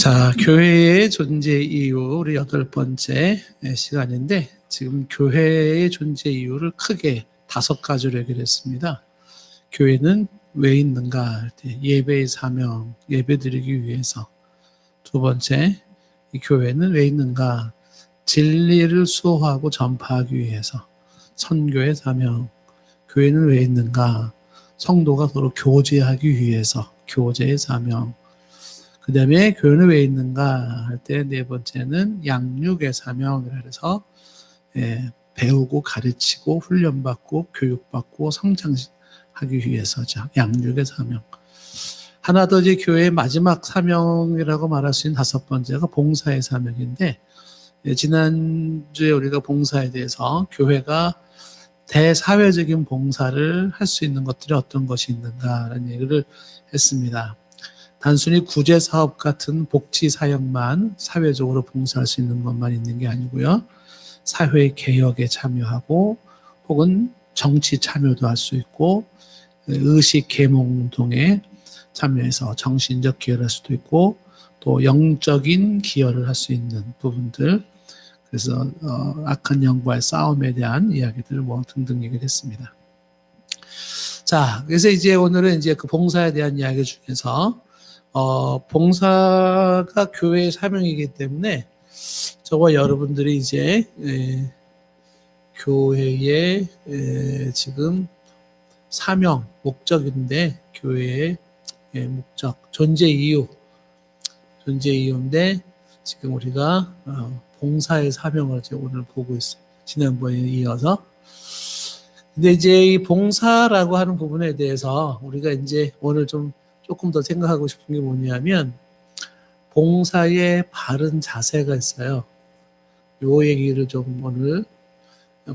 자, 교회의 존재 이유, 우리 8번째 시간인데, 지금 교회의 존재 이유를 크게 5가지로 얘기했습니다. 교회는 왜 있는가 할 때, 예배의 사명, 예배드리기 위해서. 2번째, 이 교회는 왜 있는가? 진리를 수호하고 전파하기 위해서. 선교의 사명, 교회는 왜 있는가? 성도가 서로 교제하기 위해서. 교제의 사명. 그 다음에 교회는 왜 있는가 할 때 4번째는 양육의 사명이라 해서 배우고 가르치고 훈련받고 교육받고 성장하기 위해서죠. 양육의 사명. 하나 더 이제 교회의 마지막 사명이라고 말할 수 있는 5번째가 봉사의 사명인데, 지난주에 우리가 봉사에 대해서 교회가 대사회적인 봉사를 할 수 있는 것들이 어떤 것이 있는가라는 얘기를 했습니다. 단순히 구제사업 같은 복지사역만 사회적으로 봉사할 수 있는 것만 있는 게 아니고요. 사회 개혁에 참여하고 혹은 정치 참여도 할 수 있고 의식 계몽운동에 참여해서 정신적 기여를 할 수도 있고 또 영적인 기여를 할 수 있는 부분들, 그래서 악한 영과의 싸움에 대한 이야기들 뭐 등등 얘기를 했습니다. 자, 그래서 이제 오늘은 이제 그 봉사에 대한 이야기 중에서 봉사가 교회의 사명이기 때문에 저와 여러분들이 이제 교회의 지금 사명, 목적인데, 교회의 목적, 존재 이유인데 지금 우리가 봉사의 사명을 이제 오늘 보고 있어요. 지난번에 이어서. 근데 이제 이 봉사라고 하는 부분에 대해서 우리가 이제 오늘 조금 더 생각하고 싶은 게 뭐냐면, 봉사의 바른 자세가 있어요. 요 얘기를 좀 오늘,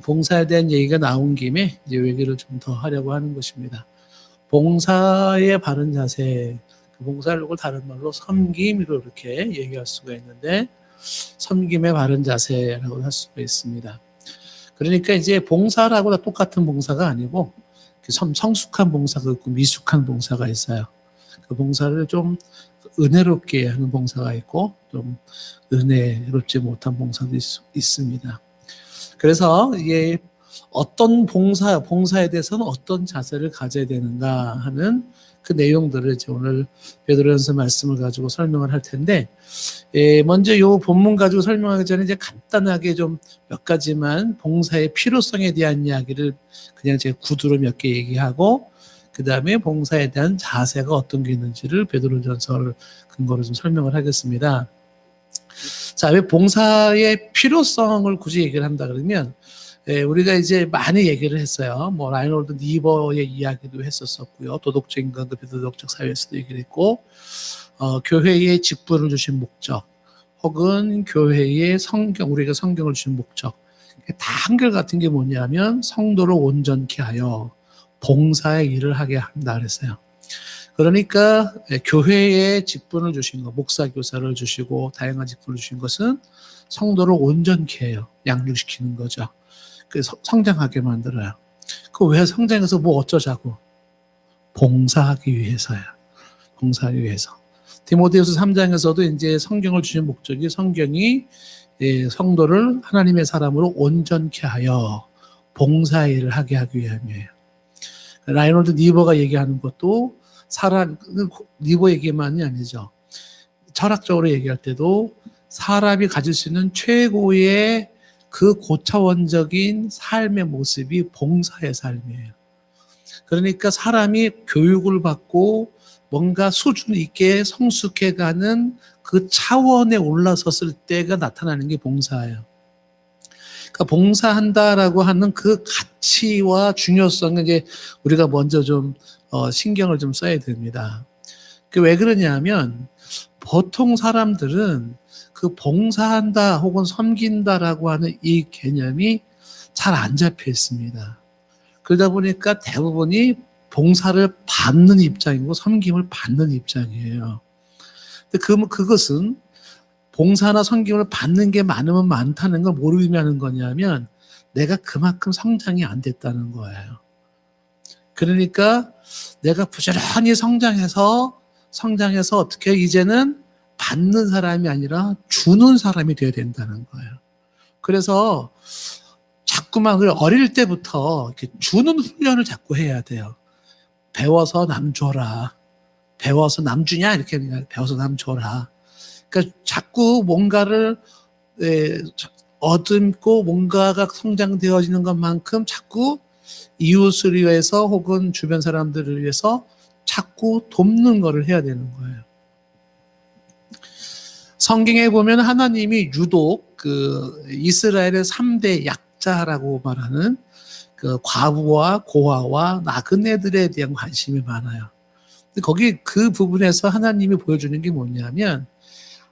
봉사에 대한 얘기가 나온 김에 이제 얘기를 좀 더 하려고 하는 것입니다. 봉사의 바른 자세, 봉사를 다른 말로 섬김으로 이렇게 얘기할 수가 있는데, 섬김의 바른 자세라고 할 수가 있습니다. 그러니까 이제 봉사라고 다 똑같은 봉사가 아니고, 성숙한 봉사가 있고 미숙한 봉사가 있어요. 그 봉사를 좀 은혜롭게 하는 봉사가 있고 좀 은혜롭지 못한 봉사도 있습니다. 그래서 이게 어떤 봉사에 대해서는 어떤 자세를 가져야 되는가 하는 그 내용들을 이제 오늘 베드로전서 말씀을 가지고 설명을 할 텐데, 먼저 이 본문 가지고 설명하기 전에 이제 간단하게 좀 몇 가지만 봉사의 필요성에 대한 이야기를 그냥 제가 구두로 몇 개 얘기하고, 그 다음에 봉사에 대한 자세가 어떤 게 있는지를 베드로전서를 근거로 좀 설명을 하겠습니다. 자, 왜 봉사의 필요성을 굳이 얘기를 한다 그러면, 우리가 이제 많이 얘기를 했어요. 뭐 라이놀드 니버의 이야기도 했었었고요. 도덕적 인간과 비도덕적 사회에서도 얘기를 했고, 교회의 직분을 주신 목적, 혹은 교회의 우리가 성경을 주신 목적, 다 한결같은 게 뭐냐면 성도를 온전케 하여 봉사의 일을 하게 한다 그랬어요. 그러니까 교회에 직분을 주신 것, 목사, 교사를 주시고 다양한 직분을 주신 것은 성도를 온전케 해요. 양육시키는 거죠. 그래서 성장하게 만들어요. 그 왜 성장해서 뭐 어쩌자고? 봉사하기 위해서야. 봉사하기 위해서. 디모데후서 3장에서도 이제 성경을 주신 목적이, 성경이 성도를 하나님의 사람으로 온전케 하여 봉사의 일을 하게 하기 위함이에요. 라이놀드 니버가 얘기하는 것도 니버 얘기만이 아니죠. 철학적으로 얘기할 때도 사람이 가질 수 있는 최고의 그 고차원적인 삶의 모습이 봉사의 삶이에요. 그러니까 사람이 교육을 받고 뭔가 수준 있게 성숙해가는 그 차원에 올라섰을 때가 나타나는 게 봉사예요. 그러니까 봉사한다라고 하는 그 가치와 중요성을 이제 우리가 먼저 좀 신경을 좀 써야 됩니다. 왜 그러냐면, 보통 사람들은 그 봉사한다 혹은 섬긴다라고 하는 이 개념이 잘 안 잡혀 있습니다. 그러다 보니까 대부분이 봉사를 받는 입장이고 섬김을 받는 입장이에요. 근데 그것은 봉사나 섬김을 받는 게 많으면 많다는 걸 뭘 의미하는 거냐면, 내가 그만큼 성장이 안 됐다는 거예요. 그러니까 내가 부지런히 성장해서 어떻게 이제는 받는 사람이 아니라 주는 사람이 되어야 된다는 거예요. 그래서 자꾸만 어릴 때부터 이렇게 주는 훈련을 자꾸 해야 돼요. 배워서 남 줘라. 배워서 남 주냐? 이렇게 배워서 남 줘라. 그러니까 자꾸 뭔가를 얻고 뭔가가 성장되어지는 것만큼 자꾸 이웃을 위해서 혹은 주변 사람들을 위해서 자꾸 돕는 것을 해야 되는 거예요. 성경에 보면 하나님이 유독 그 이스라엘의 3대 약자라고 말하는 그 과부와 고아와 나그네들에 대한 관심이 많아요. 근데 거기 그 부분에서 하나님이 보여주는 게 뭐냐면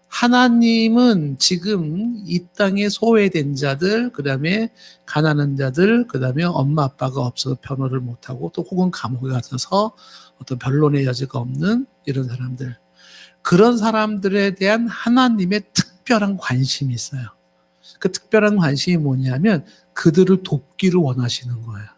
하나님은 지금 이 땅에 소외된 자들, 그 다음에 가난한 자들, 그 다음에 엄마 아빠가 없어서 변호를 못하고 또 혹은 감옥에 갇혀서 어떤 변론의 여지가 없는 이런 사람들. 그런 사람들에 대한 하나님의 특별한 관심이 있어요. 그 특별한 관심이 뭐냐면 그들을 돕기를 원하시는 거예요.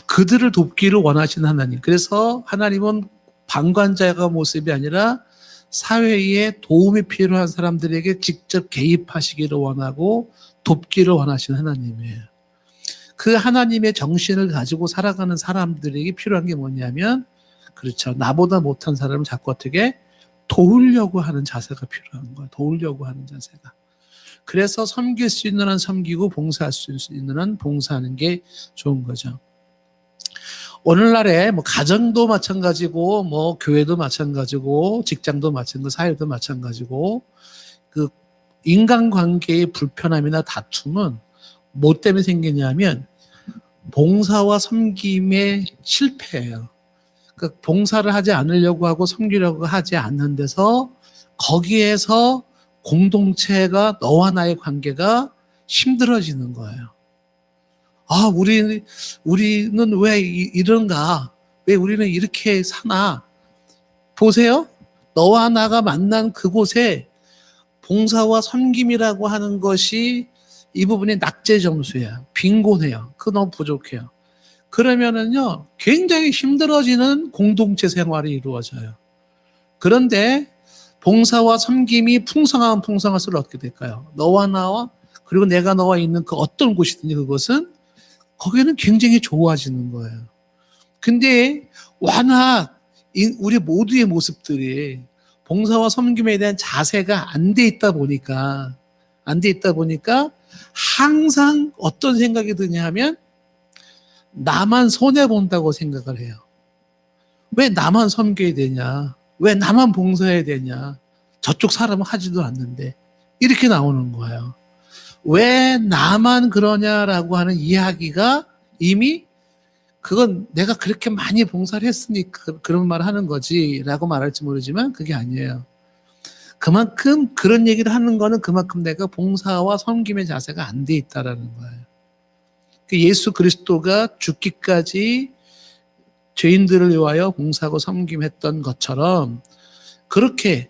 그들을 돕기를 원하시는 하나님. 그래서 하나님은 방관자가 모습이 아니라 사회에 도움이 필요한 사람들에게 직접 개입하시기를 원하고 돕기를 원하시는 하나님이에요. 그 하나님의 정신을 가지고 살아가는 사람들에게 필요한 게 뭐냐면 그렇죠. 나보다 못한 사람을 자꾸 어떻게 도우려고 하는 자세가 필요한 거예요. 도우려고 하는 자세가. 그래서 섬길 수 있는 한 섬기고 봉사할 수 있는 한 봉사하는 게 좋은 거죠. 오늘날에 뭐 가정도 마찬가지고 뭐 교회도 마찬가지고 직장도 마찬가지고 사회도 마찬가지고 그 인간관계의 불편함이나 다툼은 뭐 때문에 생기냐면 봉사와 섬김의 실패예요. 그러니까 봉사를 하지 않으려고 하고 섬기려고 하지 않는 데서 거기에서 공동체가 너와 나의 관계가 힘들어지는 거예요. 아, 우리는 왜 이런가? 왜 우리는 이렇게 사나? 보세요. 너와 나가 만난 그곳에 봉사와 섬김이라고 하는 것이 이 부분이 낙제 점수야. 빈곤해요. 그거 너무 부족해요. 그러면은요, 굉장히 힘들어지는 공동체 생활이 이루어져요. 그런데 봉사와 섬김이 풍성하면 풍성할수록 어떻게 될까요? 너와 나와, 그리고 내가 너와 있는 그 어떤 곳이든지 그것은 거기는 굉장히 좋아지는 거예요. 근데 워낙 우리 모두의 모습들이 봉사와 섬김에 대한 자세가 안 돼 있다 보니까 항상 어떤 생각이 드냐 하면 나만 손해본다고 생각을 해요. 왜 나만 섬겨야 되냐? 왜 나만 봉사해야 되냐? 저쪽 사람은 하지도 않는데. 이렇게 나오는 거예요. 왜 나만 그러냐라고 하는 이야기가 이미 그건 내가 그렇게 많이 봉사를 했으니까 그런 말을 하는 거지 라고 말할지 모르지만 그게 아니에요. 그만큼 그런 얘기를 하는 거는 그만큼 내가 봉사와 섬김의 자세가 안 돼 있다라는 거예요. 예수 그리스도가 죽기까지 죄인들을 위하여 봉사하고 섬김했던 것처럼 그렇게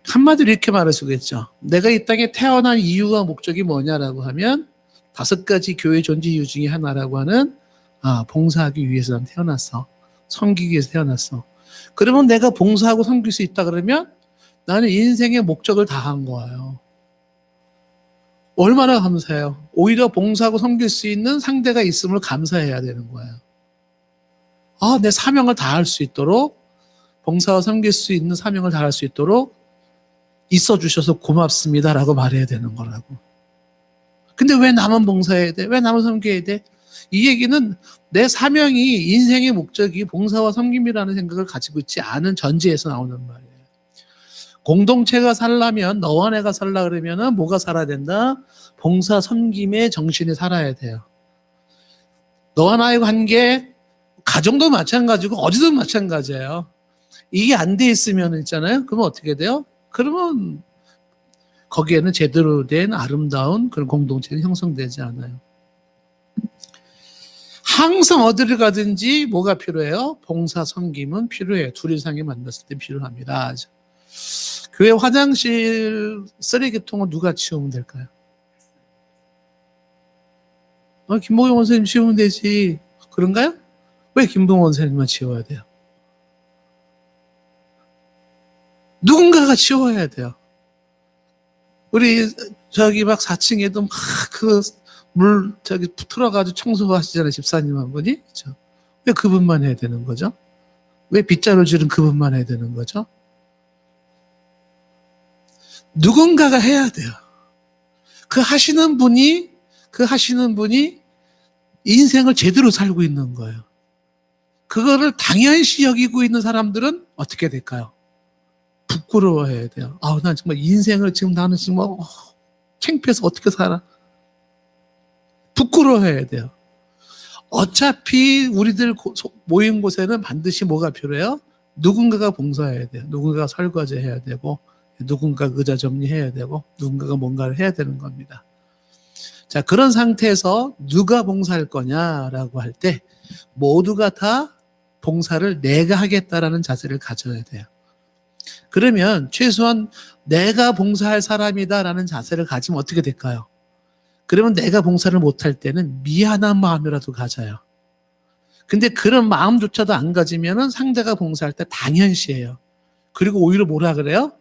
한마디로 이렇게 말할 수가 있죠. 내가 이 땅에 태어난 이유와 목적이 뭐냐라고 하면 5가지 교회 존재 이유 중에 하나라고 하는 봉사하기 위해서 난 태어났어. 섬기기 위해서 태어났어. 그러면 내가 봉사하고 섬길 수 있다 그러면 나는 인생의 목적을 다한 거예요. 얼마나 감사해요. 오히려 봉사하고 섬길 수 있는 상대가 있음을 감사해야 되는 거예요. 내 사명을 다할 수 있도록 봉사와 섬길 수 있는 사명을 다할 수 있도록 있어 주셔서 고맙습니다라고 말해야 되는 거라고. 근데 왜 나만 봉사해야 돼? 왜 나만 섬겨야 돼? 이 얘기는 내 사명이 인생의 목적이 봉사와 섬김이라는 생각을 가지고 있지 않은 전제에서 나오는 말이에요. 공동체가 살려면 너와 내가 살라 그러면은 뭐가 살아야 된다? 봉사 섬김의 정신이 살아야 돼요. 너와 나의 관계, 가정도 마찬가지고 어디도 마찬가지예요. 이게 안 돼 있으면 있잖아요. 그러면 어떻게 돼요? 그러면 거기에는 제대로 된 아름다운 그런 공동체는 형성되지 않아요. 항상 어디를 가든지 뭐가 필요해요? 봉사 섬김은 필요해요. 둘 이상이 만났을 때 필요합니다. 교회 화장실 쓰레기통은 누가 치우면 될까요? 김봉영 원사님 치우면 되지. 그런가요? 왜 김봉원 선생님만 치워야 돼요? 누군가가 치워야 돼요. 우리 저기 막 4층에도 막 그 물 저기 틀어가지고 청소하시잖아요. 집사님 한 분이. 그렇죠? 왜 그분만 해야 되는 거죠? 왜 빗자루 줄은 그분만 해야 되는 거죠? 누군가가 해야 돼요. 그 하시는 분이 인생을 제대로 살고 있는 거예요. 그거를 당연시 여기고 있는 사람들은 어떻게 될까요? 부끄러워해야 돼요. 아우, 난 정말 인생을 지금 나는 지금 창피해서 어떻게 살아? 부끄러워해야 돼요. 어차피 우리들 모인 곳에는 반드시 뭐가 필요해요? 누군가가 봉사해야 돼요. 누군가가 설거지 해야 되고, 누군가가 의자 정리해야 되고, 누군가가 뭔가를 해야 되는 겁니다. 자, 그런 상태에서 누가 봉사할 거냐라고 할 때 모두가 다 봉사를 내가 하겠다라는 자세를 가져야 돼요. 그러면 최소한 내가 봉사할 사람이다라는 자세를 가지면 어떻게 될까요? 그러면 내가 봉사를 못할 때는 미안한 마음이라도 가져요. 근데 그런 마음조차도 안 가지면은 상대가 봉사할 때 당연시해요. 그리고 오히려 뭐라 그래요?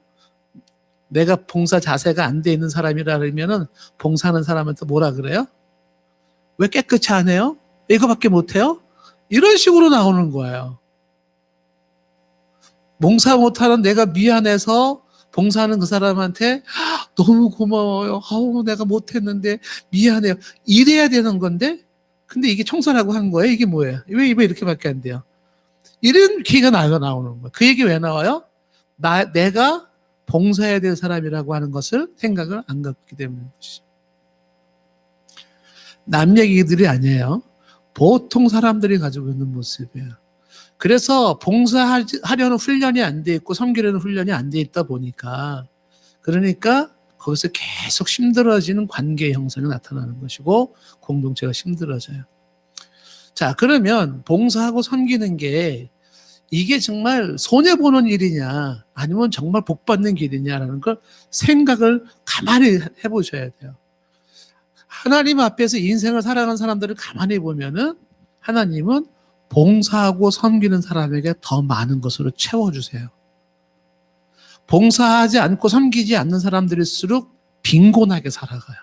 내가 봉사 자세가 안 돼 있는 사람이라 그러면은 봉사하는 사람한테 뭐라 그래요? 왜 깨끗이 안 해요? 이거밖에 못 해요? 이런 식으로 나오는 거예요. 봉사 못하는 내가 미안해서 봉사하는 그 사람한테 너무 고마워요. 아우, 내가 못했는데 미안해요. 이래야 되는 건데, 근데 이게 청소라고 한 거예요? 이게 뭐예요? 왜 이렇게밖에 안 돼요? 이런 기회가 나오는 거예요. 그 얘기 왜 나와요? 내가 봉사해야 될 사람이라고 하는 것을 생각을 안 갖고 있기 때문인 것이죠. 남 얘기들이 아니에요. 보통 사람들이 가지고 있는 모습이에요. 그래서 봉사하려는 훈련이 안 돼 있고 섬기려는 훈련이 안 돼 있다 보니까, 그러니까 거기서 계속 힘들어지는 관계 형성이 나타나는 것이고 공동체가 힘들어져요. 자, 그러면 봉사하고 섬기는 게 이게 정말 손해보는 일이냐 아니면 정말 복받는 길이냐라는 걸 생각을 가만히 해보셔야 돼요. 하나님 앞에서 인생을 살아가는 사람들을 가만히 보면은 하나님은 봉사하고 섬기는 사람에게 더 많은 것으로 채워주세요. 봉사하지 않고 섬기지 않는 사람들일수록 빈곤하게 살아가요.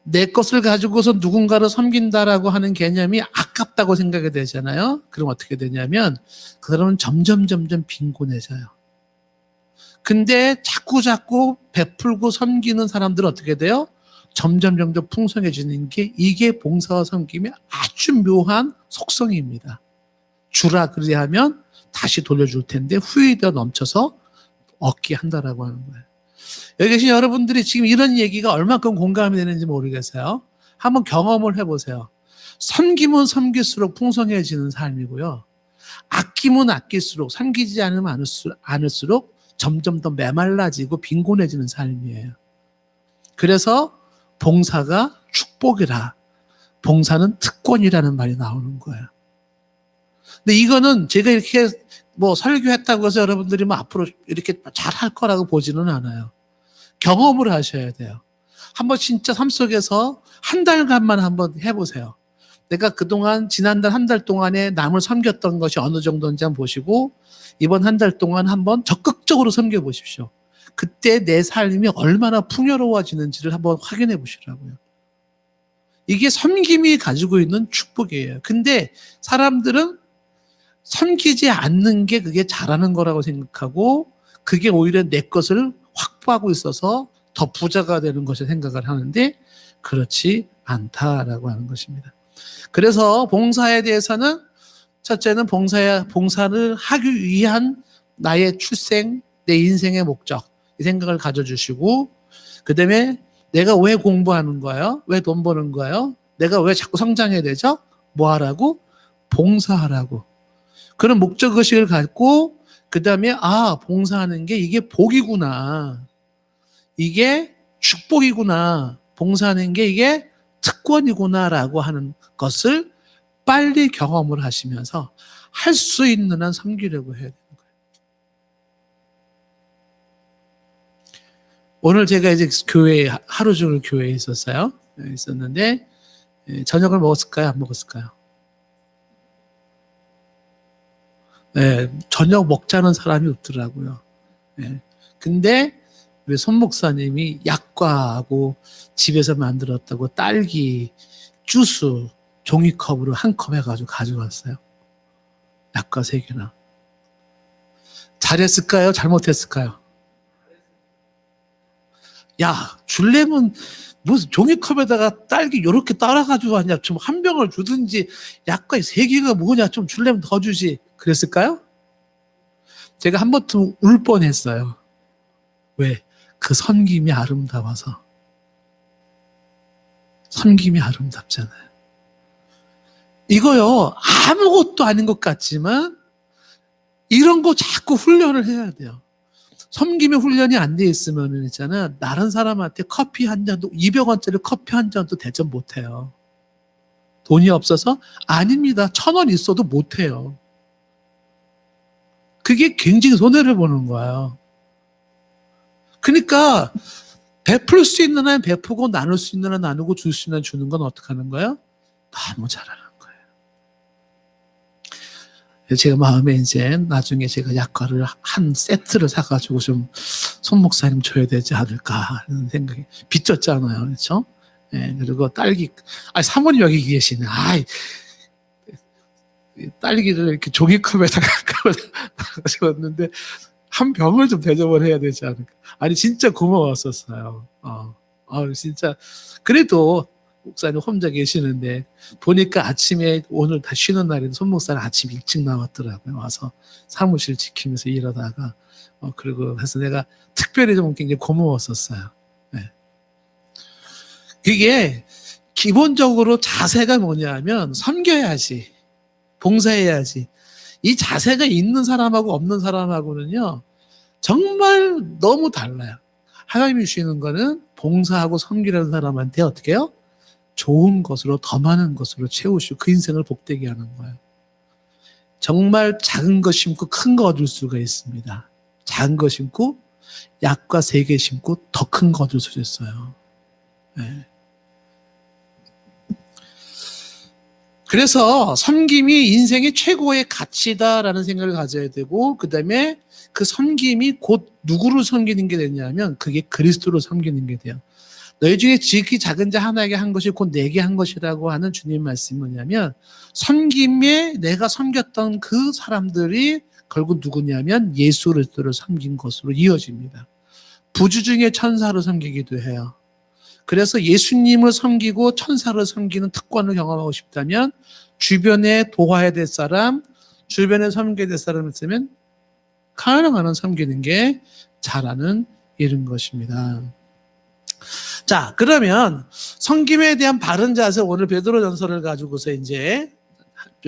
내 것을 가지고서 누군가를 섬긴다라고 하는 개념이 아깝다고 생각이 되잖아요. 그럼 어떻게 되냐면 그 사람은 점점 빈곤해져요. 근데 자꾸 베풀고 섬기는 사람들은 어떻게 돼요? 점점 풍성해지는 게 이게 봉사와 섬김의 아주 묘한 속성입니다. 주라 그리하면 다시 돌려줄 텐데 후에 더 넘쳐서 얻게 한다라고 하는 거예요. 여기 계신 여러분들이 지금 이런 얘기가 얼마큼 공감이 되는지 모르겠어요. 한번 경험을 해보세요. 섬기면 섬길수록 풍성해지는 삶이고요. 아끼면 아낄수록, 섬기지 않으면 않을수록 점점 더 메말라지고 빈곤해지는 삶이에요. 그래서 봉사가 축복이라, 봉사는 특권이라는 말이 나오는 거예요. 근데 이거는 제가 이렇게 설교했다고 해서 여러분들이 앞으로 이렇게 잘할 거라고 보지는 않아요. 경험을 하셔야 돼요. 한번 진짜 삶 속에서 한 달간만 한번 해보세요. 내가 그동안 지난달 한 달 동안에 남을 섬겼던 것이 어느 정도인지 한번 보시고 이번 한 달 동안 한번 적극적으로 섬겨보십시오. 그때 내 삶이 얼마나 풍요로워지는지를 한번 확인해 보시라고요. 이게 섬김이 가지고 있는 축복이에요. 근데 사람들은 섬기지 않는 게 그게 잘하는 거라고 생각하고 그게 오히려 내 것을 확보하고 있어서 더 부자가 되는 것을 생각을 하는데 그렇지 않다라고 하는 것입니다. 그래서 봉사에 대해서는 첫째는 봉사를 하기 위한 나의 출생, 내 인생의 목적 이 생각을 가져주시고 그 다음에 내가 왜 공부하는 거예요? 왜 돈 버는 거예요? 내가 왜 자꾸 성장해야 되죠? 뭐 하라고? 봉사하라고. 그런 목적의식을 갖고 그 다음에 봉사하는 게 이게 복이구나. 이게 축복이구나. 봉사하는 게 이게 특권이구나라고 하는 것을 빨리 경험을 하시면서 할 수 있는 한 섬기려고 해야 되는 거예요. 오늘 제가 이제 하루 종일 교회에 있었어요. 있었는데 저녁을 먹었을까요? 안 먹었을까요? 예, 저녁 먹자는 사람이 없더라고요. 예. 근데 왜 손 목사님이 약과하고 집에서 만들었다고 딸기 주스 종이컵으로 한 컵 해가지고 가져왔어요. 약과 3개나. 잘했을까요? 잘못했을까요? 야, 줄래면 무슨 종이컵에다가 딸기 요렇게 따라가지고 왔냐? 좀 한 병을 주든지 약과 3개가 뭐냐? 좀 줄래면 더 주지. 그랬을까요? 제가 한 번쯤 울 뻔했어요. 왜? 그 섬김이 아름다워서. 섬김이 아름답잖아요. 이거요, 아무것도 아닌 것 같지만 이런 거 자꾸 훈련을 해야 돼요. 섬김의 훈련이 안 돼 있으면 있잖아, 다른 사람한테 커피 한 잔도 200원짜리 커피 한 잔도 대접 못 해요. 돈이 없어서? 아닙니다. 1,000원 있어도 못 해요. 그게 굉장히 손해를 보는 거예요. 그러니까 베풀 수 있는 한 베푸고 나눌 수 있는 한 나누고 줄 수 있는 한 주는 건 어떻게 하는 거예요? 너무 잘하는 거예요. 제가 마음에 이제 나중에 제가 약과를 한 세트를 사가지고 좀 손 목사님 줘야 되지 않을까 하는 생각이 빚졌잖아요. 그렇죠? 예, 그리고 딸기, 사모님 여기 계시네. 딸기를 이렇게 종이컵에다가 가져왔는데 한 병을 좀 대접을 해야 되지 않을까. 아니, 진짜 고마웠었어요. 진짜. 그래도 목사님 혼자 계시는데 보니까 아침에 오늘 다 쉬는 날인데 손 목사님 아침 일찍 나왔더라고요. 와서 사무실 지키면서 일하다가 그리고 해서 내가 특별히 좀 굉장히 고마웠었어요. 네. 그게 기본적으로 자세가 뭐냐면 섬겨야지, 봉사해야지. 이 자세가 있는 사람하고 없는 사람하고는요, 정말 너무 달라요. 하나님이 주시는 거는 봉사하고 섬기라는 사람한테 어떻게 해요? 좋은 것으로, 더 많은 것으로 채우시고 그 인생을 복되게 하는 거예요. 정말 작은 거 심고 큰 거 얻을 수가 있습니다. 작은 거 심고 약과 3개 심고 더 큰 거 얻을 수 있어요. 네. 그래서 섬김이 인생의 최고의 가치다라는 생각을 가져야 되고, 그 다음에 그 섬김이 곧 누구를 섬기는 게 되냐면 그게 그리스도를 섬기는 게 돼요. 너희 중에 지극히 작은 자 하나에게 한 것이 곧 내게 한 것이라고 하는 주님 말씀이 뭐냐면, 섬김에 내가 섬겼던 그 사람들이 결국 누구냐면 예수 그리스도를 섬긴 것으로 이어집니다. 부주 중에 천사를 섬기기도 해요. 그래서 예수님을 섬기고 천사를 섬기는 특권을 경험하고 싶다면 주변에 도와야 될 사람, 주변에 섬겨야 될 사람을 쓰면 가능한 한 섬기는 게 잘하는 일인 것입니다. 자, 그러면 섬김에 대한 바른 자세, 오늘 베드로전서를 가지고서 이제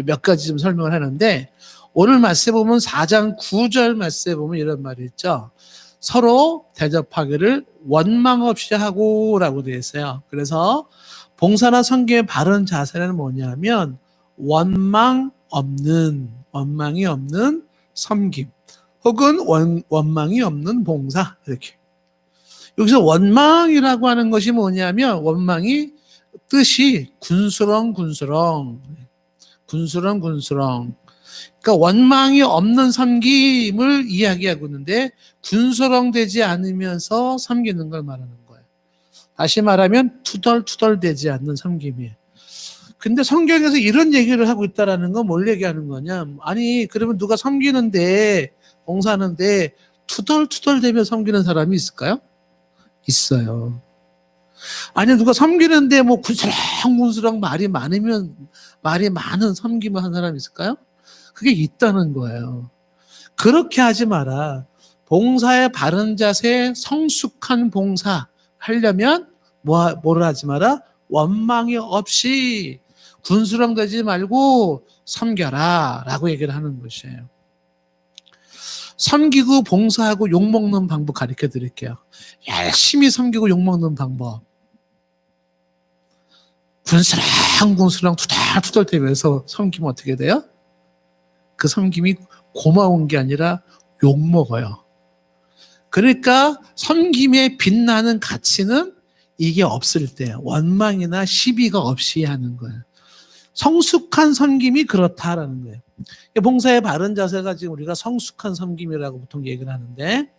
몇 가지 좀 설명을 하는데, 오늘 말씀에 보면 4장 9절 말씀에 보면 이런 말이 있죠. 서로 대접하기를 원망 없이 하고라고 되어 있어요. 그래서 봉사나 섬김의 바른 자세는 뭐냐면 원망이 없는 섬김, 혹은 원망이 없는 봉사, 이렇게. 여기서 원망이라고 하는 것이 뭐냐면, 원망이 뜻이 군수렁. 그러니까 원망이 없는 섬김을 이야기하고 있는데, 군수렁대지 않으면서 섬기는 걸 말하는 거예요. 다시 말하면 투덜투덜대지 않는 섬김이에요. 근데 성경에서 이런 얘기를 하고 있다라는 건 뭘 얘기하는 거냐? 아니, 그러면 누가 섬기는데, 봉사하는데 투덜투덜대며 섬기는 사람이 있을까요? 있어요. 아니, 누가 섬기는데 뭐 군스렁 말이 많은 섬김을 한 사람이 있을까요? 그게 있다는 거예요. 그렇게 하지 마라. 봉사의 바른 자세, 성숙한 봉사 하려면 뭐를 하지 마라? 원망이 없이 군수렁대지 말고 섬겨라 라고 얘기를 하는 것이에요. 섬기고 봉사하고 욕먹는 방법 가르쳐 드릴게요. 열심히 섬기고 욕먹는 방법. 군스렁 투덜투덜대면서 섬기면 어떻게 돼요? 그 섬김이 고마운 게 아니라 욕먹어요. 그러니까 섬김에 빛나는 가치는 이게 없을 때, 원망이나 시비가 없이 하는 거예요. 성숙한 섬김이 그렇다라는 거예요. 봉사의 바른 자세가 지금 우리가 성숙한 섬김이라고 보통 얘기를 하는데,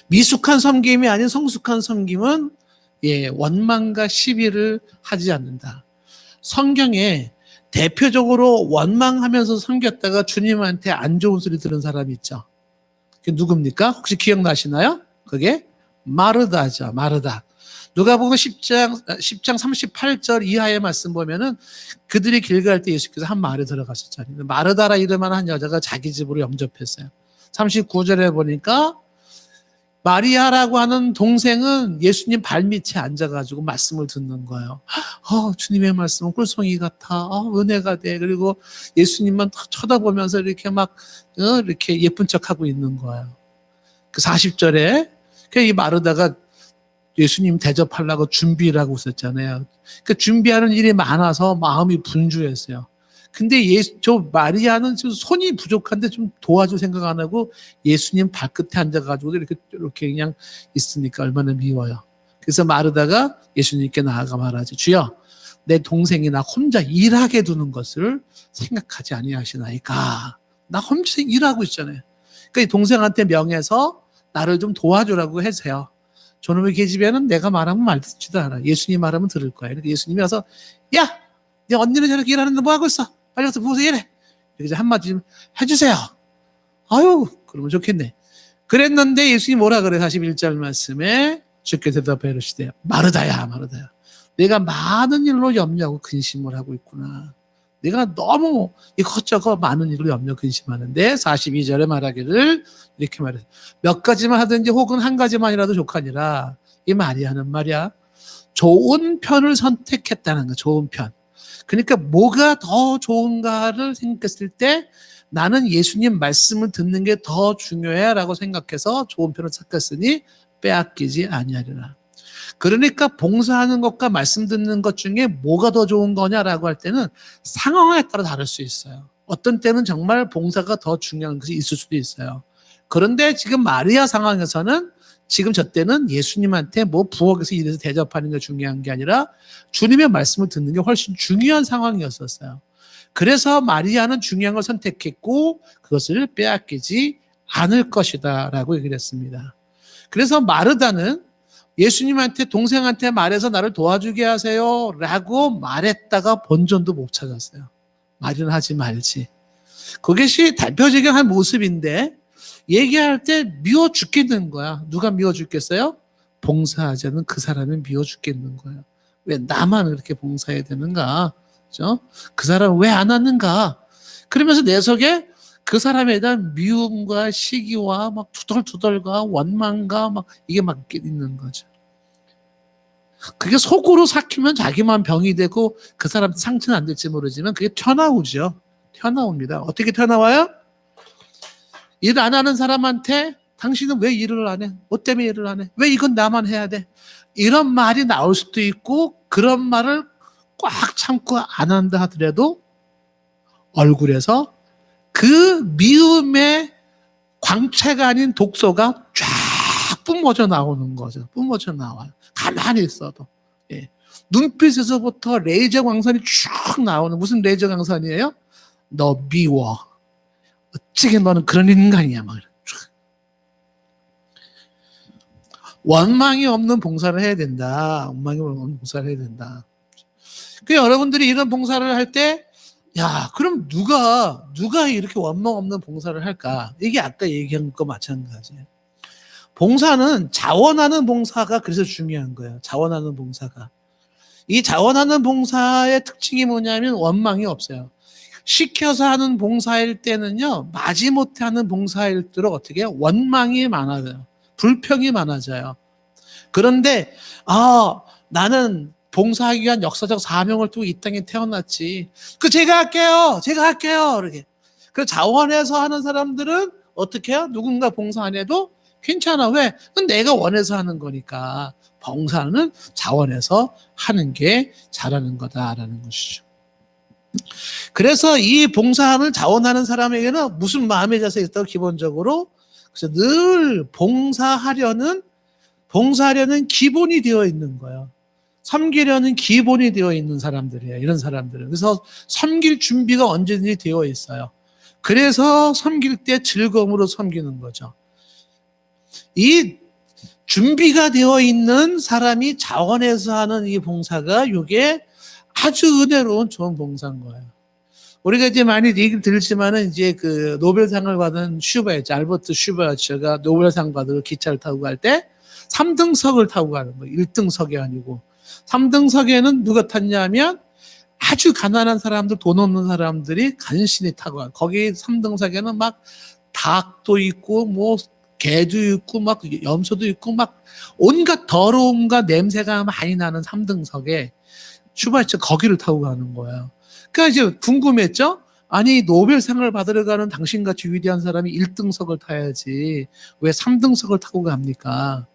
미숙한 섬김이 아닌 성숙한 섬김은 원망과 시비를 하지 않는다. 성경에 대표적으로 원망하면서 섬겼다가 주님한테 안 좋은 소리 들은 사람이 있죠. 그게 누굽니까? 혹시 기억나시나요? 그게 마르다죠. 마르다. 누가복음 10장 38절 이하의 말씀 보면은 그들이 길 갈 때 예수께서 한 마을에 들어가셨잖아요. 마르다라 이름만 한 여자가 자기 집으로 영접했어요. 39절에 보니까 마리아라고 하는 동생은 예수님 발밑에 앉아가지고 말씀을 듣는 거예요. 주님의 말씀은 꿀송이 같아. 은혜가 돼. 그리고 예수님만 쳐다보면서 이렇게 막 이렇게 예쁜 척하고 있는 거예요. 그 40절에 이 마르다가 예수님 대접하려고 준비를 하고 있었잖아요. 그 준비하는 일이 많아서 마음이 분주했어요. 근데 저 마리아는 지금 손이 부족한데 좀 도와줄 생각 안 하고 예수님 발끝에 앉아가지고 이렇게 그냥 있으니까 얼마나 미워요. 그래서 마르다가 예수님께 나아가 말하지, 주여, 내 동생이 나 혼자 일하게 두는 것을 생각하지 아니하시나이까. 나 혼자 일하고 있잖아요. 그러니까 동생한테 명해서 나를 좀 도와주라고 해서요. 저놈의 계집애는 내가 말하면 말 듣지도 않아. 예수님 말하면 들을 거야. 그러니까 예수님이 와서, 야, 네 언니는 저렇게 일하는데 뭐 하고 있어? 빨리 와서 보고서 일해. 이렇게 한마디 좀 해주세요. 아유, 그러면 좋겠네. 그랬는데 예수님이 뭐라 그래? 41절 말씀에 주께 대답해 이르시되, 마르다야, 마르다야. 내가 많은 일로 염려하고 근심을 하고 있구나. 내가 너무 이것저것 많은 일로 염려 근심하는데 42절에 말하기를 이렇게 말해요. 몇 가지만 하든지 혹은 한 가지만이라도 족하니라. 이 마리아는 말이야, 좋은 편을 선택했다는 거. 좋은 편. 그러니까 뭐가 더 좋은가를 생각했을 때 나는 예수님 말씀을 듣는 게 더 중요해 라고 생각해서 좋은 편을 찾았으니 빼앗기지 아니하리라. 그러니까 봉사하는 것과 말씀 듣는 것 중에 뭐가 더 좋은 거냐라고 할 때는 상황에 따라 다를 수 있어요. 어떤 때는 정말 봉사가 더 중요한 것이 있을 수도 있어요. 그런데 지금 마리아 상황에서는 지금 저 때는 예수님한테 뭐 부엌에서 일해서 대접하는 게 중요한 게 아니라 주님의 말씀을 듣는 게 훨씬 중요한 상황이었었어요. 그래서 마리아는 중요한 걸 선택했고 그것을 빼앗기지 않을 것이다 라고 얘기를 했습니다. 그래서 마르다는 예수님한테 동생한테 말해서 나를 도와주게 하세요 라고 말했다가 본전도 못 찾았어요. 말은 하지 말지. 그것이 대표적인 한 모습인데 얘기할 때 미워 죽겠는 거야. 누가 미워 죽겠어요? 봉사하지 않은 그 사람이 미워 죽겠는 거예요. 왜 나만 그렇게 봉사해야 되는가? 그죠? 그 사람은 왜 안 왔는가? 그러면서 내 속에 그 사람에 대한 미움과 시기와 막 투덜투덜과 원망과 막 이게 막 있는 거죠. 그게 속으로 삭히면 자기만 병이 되고 그 사람 상처는 안 될지 모르지만 그게 튀어나오죠. 튀어나옵니다. 어떻게 튀어나와요? 일 안 하는 사람한테 당신은 왜 일을 안 해? 뭐 때문에 일을 안 해? 왜 이건 나만 해야 돼? 이런 말이 나올 수도 있고 그런 말을 꽉 참고 안 한다 하더라도 얼굴에서 그 미움의 광채가 아닌 독소가 쫙 뿜어져 나오는 거죠. 뿜어져 나와요. 가만히 있어도. 예. 눈빛에서부터 레이저 광선이 쭉 나오는, 무슨 레이저 광선이에요? 너 미워. 어찌게 너는 그런 인간이야. 막. 원망이 없는 봉사를 해야 된다. 원망이 없는 봉사를 해야 된다. 그 여러분들이 이런 봉사를 할 때, 야, 그럼 누가 이렇게 원망 없는 봉사를 할까? 이게 아까 얘기한 거 마찬가지예요. 봉사는 자원하는 봉사가 그래서 중요한 거예요. 자원하는 봉사가. 이 자원하는 봉사의 특징이 뭐냐면 원망이 없어요. 시켜서 하는 봉사일 때는요, 마지못해 하는 봉사일수록 어떻게 해요? 원망이 많아져요. 불평이 많아져요. 그런데 나는 봉사하기 위한 역사적 사명을 두고 이 땅에 태어났지. 제가 할게요. 이렇게. 그 자원해서 하는 사람들은 어떻게 해요? 누군가 봉사 안 해도 괜찮아. 왜? 그건 내가 원해서 하는 거니까. 봉사는 자원해서 하는 게 잘하는 거다라는 것이죠. 그래서 이 봉사를 자원하는 사람에게는 무슨 마음의 자세가 있다고 기본적으로 그래서 늘 봉사하려는 기본이 되어 있는 거예요. 섬기려는 기본이 되어 있는 사람들이에요. 이런 사람들은. 그래서 섬길 준비가 언제든지 되어 있어요. 그래서 섬길 때 즐거움으로 섬기는 거죠. 이 준비가 되어 있는 사람이 자원해서 하는 이 봉사가 이게 아주 은혜로운 좋은 봉사인 거예요. 우리가 이제 많이 얘기를 들지만은 이제 그 노벨상을 받은 슈바이처, 알버트 슈바이처가 노벨상 받으러 기차를 타고 갈 때 3등석을 타고 가는 거예요. 1등석이 아니고. 3등석에는 누가 탔냐면 아주 가난한 사람들, 돈 없는 사람들이 간신히 타고 가요. 거기 3등석에는 막 닭도 있고 뭐 개도 있고 막 염소도 있고 막 온갖 더러움과 냄새가 많이 나는 3등석에 슈바이처 거기를 타고 가는 거예요. 그러니까 이제 궁금했죠? 아니 노벨상을 받으러 가는 당신같이 위대한 사람이 1등석을 타야지 왜 3등석을 타고 갑니까?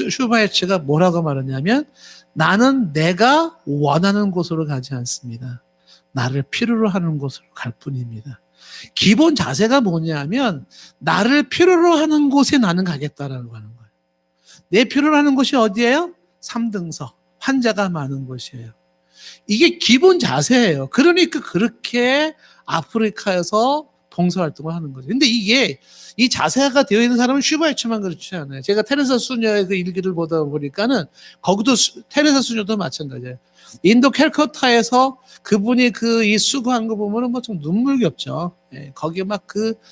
슈바이처가 뭐라고 말하냐면 나는 내가 원하는 곳으로 가지 않습니다. 나를 필요로 하는 곳으로 갈 뿐입니다. 기본 자세가 뭐냐면 나를 필요로 하는 곳에 나는 가겠다라는 거예요. 내 필요로 하는 곳이 어디예요? 3등석. 환자가 많은 곳이에요. 이게 기본 자세예요. 그러니까 그렇게 아프리카에서 봉사활동을 하는 거죠. 근데 이게 이 자세가 되어 있는 사람은 슈바이처만 그렇지 않아요. 제가 테레사 수녀의 그 일기를 보다 보니까는 거기도 테레사 수녀도 마찬가지예요. 인도 캘커타에서 그분이 그 이 수고한 거 보면은 뭐 좀 눈물겹죠. 예, 거기 막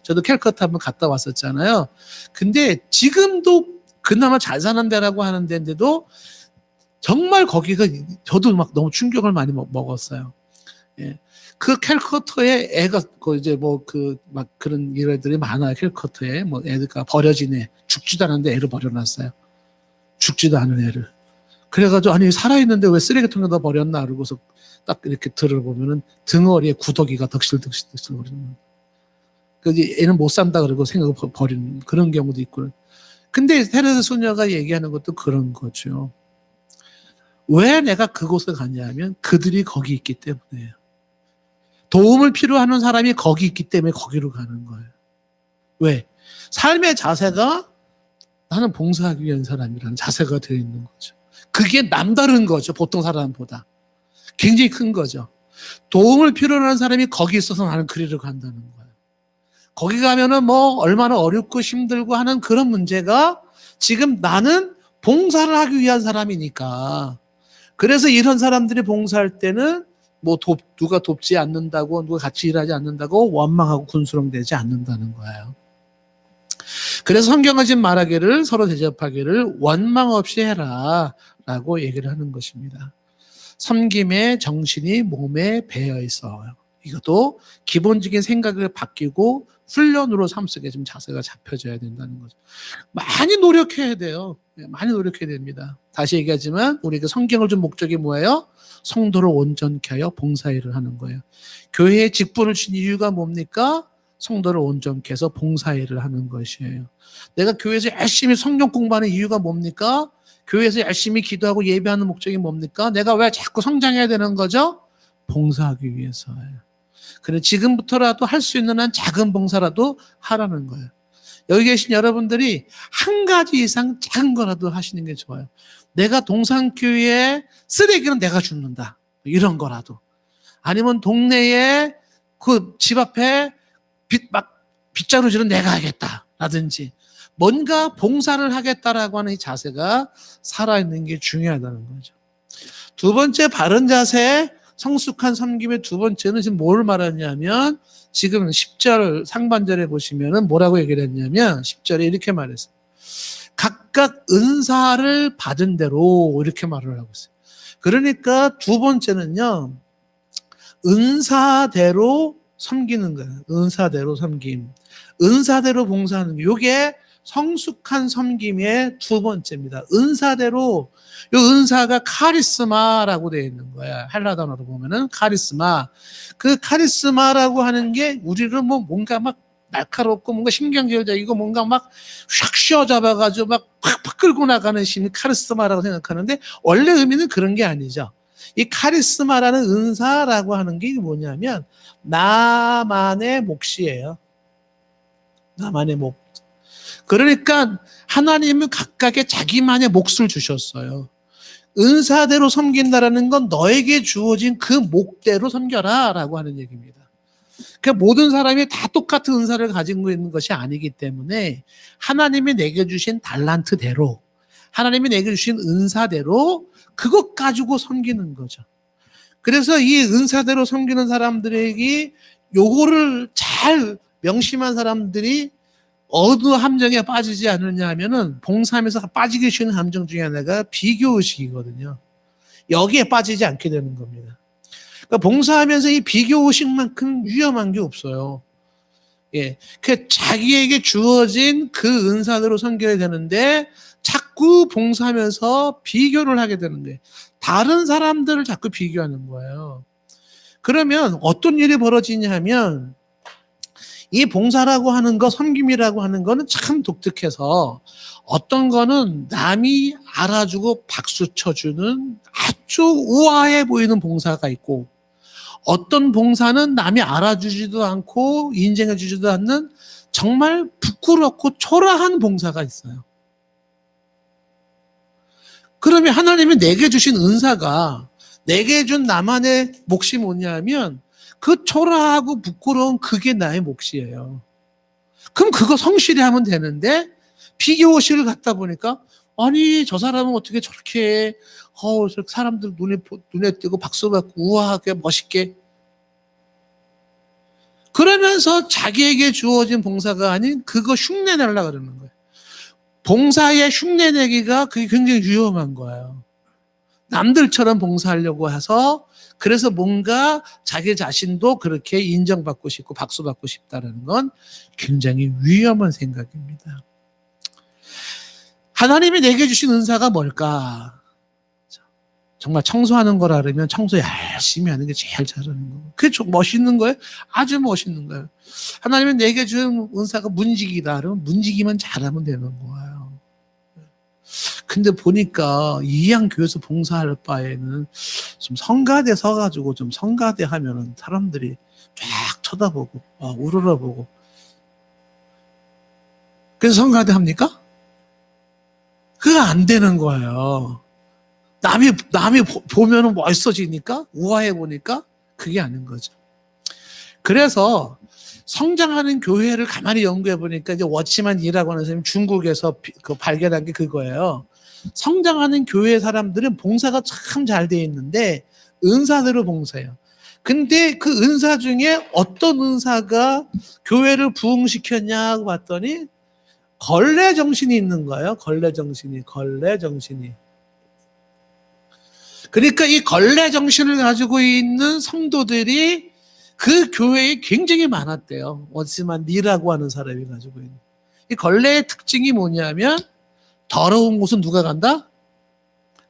저도 캘커타 한번 갔다 왔었잖아요. 근데 지금도 그나마 잘 사는 데라고 하는 데인데도 정말 거기가 저도 막 너무 충격을 많이 먹었어요. 예. 그 캘커터에 애가 이제 뭐 막 그런 일들이 많아요. 캘커터에 뭐 애가 버려진 애, 죽지도 않은데 애를 버려놨어요. 죽지도 않은 애를. 그래가지고 아니 살아있는데 왜 쓰레기통에다 버렸나 그러고서 딱 이렇게 들어보면은 등허리에 구더기가 덕실덕실 거리는. 그 애는 못 산다 그러고 생각을 버리는 그런 경우도 있고. 근데 테레사 수녀가 얘기하는 것도 그런 거죠. 왜 내가 그곳에 갔냐면 그들이 거기 있기 때문이에요. 도움을 필요하는 사람이 거기 있기 때문에 거기로 가는 거예요. 왜? 삶의 자세가 나는 봉사하기 위한 사람이라는 자세가 되어 있는 거죠. 그게 남다른 거죠. 보통 사람보다. 굉장히 큰 거죠. 도움을 필요로 하는 사람이 거기 있어서 나는 그리로 간다는 거예요. 거기 가면은 뭐 얼마나 어렵고 힘들고 하는 그런 문제가 지금 나는 봉사를 하기 위한 사람이니까. 그래서 이런 사람들이 봉사할 때는 뭐 누가 돕지 않는다고 누가 같이 일하지 않는다고 원망하고 군수렁대지 않는다는 거예요. 그래서 성경은 지금 말하기를 서로 대접하기를 원망 없이 해라 라고 얘기를 하는 것입니다. 섬김의 정신이 몸에 배어 있어요. 이것도 기본적인 생각을 바뀌고 훈련으로 삶 속에 좀 자세가 잡혀져야 된다는 거죠. 많이 노력해야 돼요. 많이 노력해야 됩니다. 다시 얘기하지만 우리가 성경을 준 목적이 뭐예요? 성도를 온전케 하여 봉사일을 하는 거예요. 교회에 직분을 준 이유가 뭡니까? 성도를 온전케 해서 봉사일을 하는 것이에요. 내가 교회에서 열심히 성경 공부하는 이유가 뭡니까? 교회에서 열심히 기도하고 예배하는 목적이 뭡니까? 내가 왜 자꾸 성장해야 되는 거죠? 봉사하기 위해서예요. 그래 지금부터라도 할 수 있는 한 작은 봉사라도 하라는 거예요. 여기 계신 여러분들이 한 가지 이상 작은 거라도 하시는 게 좋아요. 내가 동산교회에 쓰레기는 내가 줍는다. 이런 거라도. 아니면 동네에 그 집 앞에 빗자루질은 내가 하겠다. 라든지. 뭔가 봉사를 하겠다라고 하는 이 자세가 살아있는 게 중요하다는 거죠. 두 번째 바른 자세, 성숙한 섬김의 두 번째는 지금 뭘 말하냐면 지금 10절 상반절에 보시면은 뭐라고 얘기를 했냐면 10절에 이렇게 말했어요. 각각 은사를 받은 대로 이렇게 말을 하고 있어요. 그러니까 두 번째는요. 은사대로 섬기는 거예요. 은사대로 섬김. 은사대로 봉사하는 게 이게 성숙한 섬김의 두 번째입니다. 은사대로 이 은사가 카리스마라고 되어 있는 거야. 헬라 단어로 보면은 카리스마. 그 카리스마라고 하는 게 우리를 뭐 뭔가 막 날카롭고 뭔가 신경질적이고 뭔가 막 샥 휘어잡아가지고 막 팍팍 끌고 나가는 힘이 카리스마라고 생각하는데 원래 의미는 그런 게 아니죠. 이 카리스마라는 은사라고 하는 게 뭐냐면 나만의 몫이에요. 나만의 몫. 그러니까 하나님은 각각의 자기만의 몫을 주셨어요. 은사대로 섬긴다라는 건 너에게 주어진 그 목대로 섬겨라 라고 하는 얘기입니다. 그러니까 모든 사람이 다 똑같은 은사를 가지고 있는 것이 아니기 때문에 하나님이 내게 주신 달란트대로, 하나님이 내게 주신 은사대로 그것 가지고 섬기는 거죠. 그래서 이 은사대로 섬기는 사람들에게 요거를 잘 명심한 사람들이 어느 함정에 빠지지 않느냐 하면은 봉사하면서 빠지기 쉬운 함정 중에 하나가 비교의식이거든요. 여기에 빠지지 않게 되는 겁니다. 그러니까 봉사하면서 이 비교의식만큼 위험한 게 없어요. 예. 그 자기에게 주어진 그 은사대로 섬겨야 되는데 자꾸 봉사하면서 비교를 하게 되는 거예요. 다른 사람들을 자꾸 비교하는 거예요. 그러면 어떤 일이 벌어지냐 하면 이 봉사라고 하는 거, 섬김이라고 하는 거는 참 독특해서 어떤 거는 남이 알아주고 박수 쳐주는 아주 우아해 보이는 봉사가 있고 어떤 봉사는 남이 알아주지도 않고 인정해주지도 않는 정말 부끄럽고 초라한 봉사가 있어요. 그러면 하나님이 내게 주신 은사가 내게 준 나만의 몫이 뭐냐면 그 초라하고 부끄러운 그게 나의 몫이에요. 그럼 그거 성실히 하면 되는데 비교의식을 갖다 보니까 아니 저 사람은 어떻게 저렇게 사람들 눈에 띄고 박수 받고 우아하게 멋있게 그러면서 자기에게 주어진 봉사가 아닌 그거 흉내내려고 그러는 거예요. 봉사의 흉내내기가 그게 굉장히 위험한 거예요. 남들처럼 봉사하려고 해서 그래서 뭔가 자기 자신도 그렇게 인정받고 싶고 박수받고 싶다는 건 굉장히 위험한 생각입니다. 하나님이 내게 주신 은사가 뭘까? 정말 청소하는 걸 알으면 청소 열심히 하는 게 제일 잘하는 거고 그게 멋있는 거예요? 아주 멋있는 거예요. 하나님이 내게 준 은사가 문지기다 그러면 문지기만 잘하면 되는 거예요. 근데 보니까 이양교회에서 봉사할 바에는 좀 성가대 서가지고 좀 성가대 하면은 사람들이 쫙 쳐다보고 우러러보고 그래서 성가대 합니까? 그거 안 되는 거예요. 남이 보면은 멋있어지니까 우아해 보니까 그게 아닌 거죠. 그래서 성장하는 교회를 가만히 연구해 보니까 이제 워치만 이라고 하는 사람이 중국에서 발견한 게 그거예요. 성장하는 교회 사람들은 봉사가 참 잘 돼 있는데 은사대로 봉사해요. 근데 그 은사 중에 어떤 은사가 교회를 부흥시켰냐고 봤더니 걸레 정신이 있는 거예요. 걸레 정신이. 그러니까 이 걸레 정신을 가지고 있는 성도들이 그 교회에 굉장히 많았대요. 워치만 니라고 하는 사람이 가지고 있는. 이 걸레의 특징이 뭐냐면 더러운 곳은 누가 간다?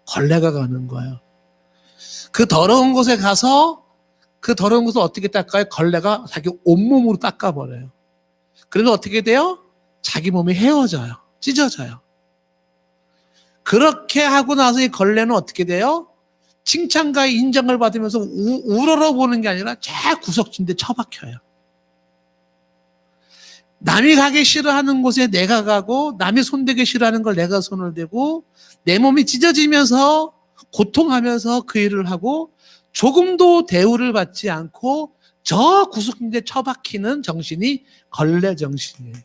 걸레가 가는 거예요. 그 더러운 곳에 가서 그 더러운 곳을 어떻게 닦아요? 걸레가 자기 온몸으로 닦아버려요. 그래서 어떻게 돼요? 자기 몸이 헤어져요. 찢어져요. 그렇게 하고 나서 이 걸레는 어떻게 돼요? 칭찬과 인정을 받으면서 우러러보는 게 아니라 쫙 구석진데 처박혀요. 남이 가기 싫어하는 곳에 내가 가고 남이 손대기 싫어하는 걸 내가 손을 대고 내 몸이 찢어지면서 고통하면서 그 일을 하고 조금도 대우를 받지 않고 저 구석진데 처박히는 정신이 걸레 정신이에요.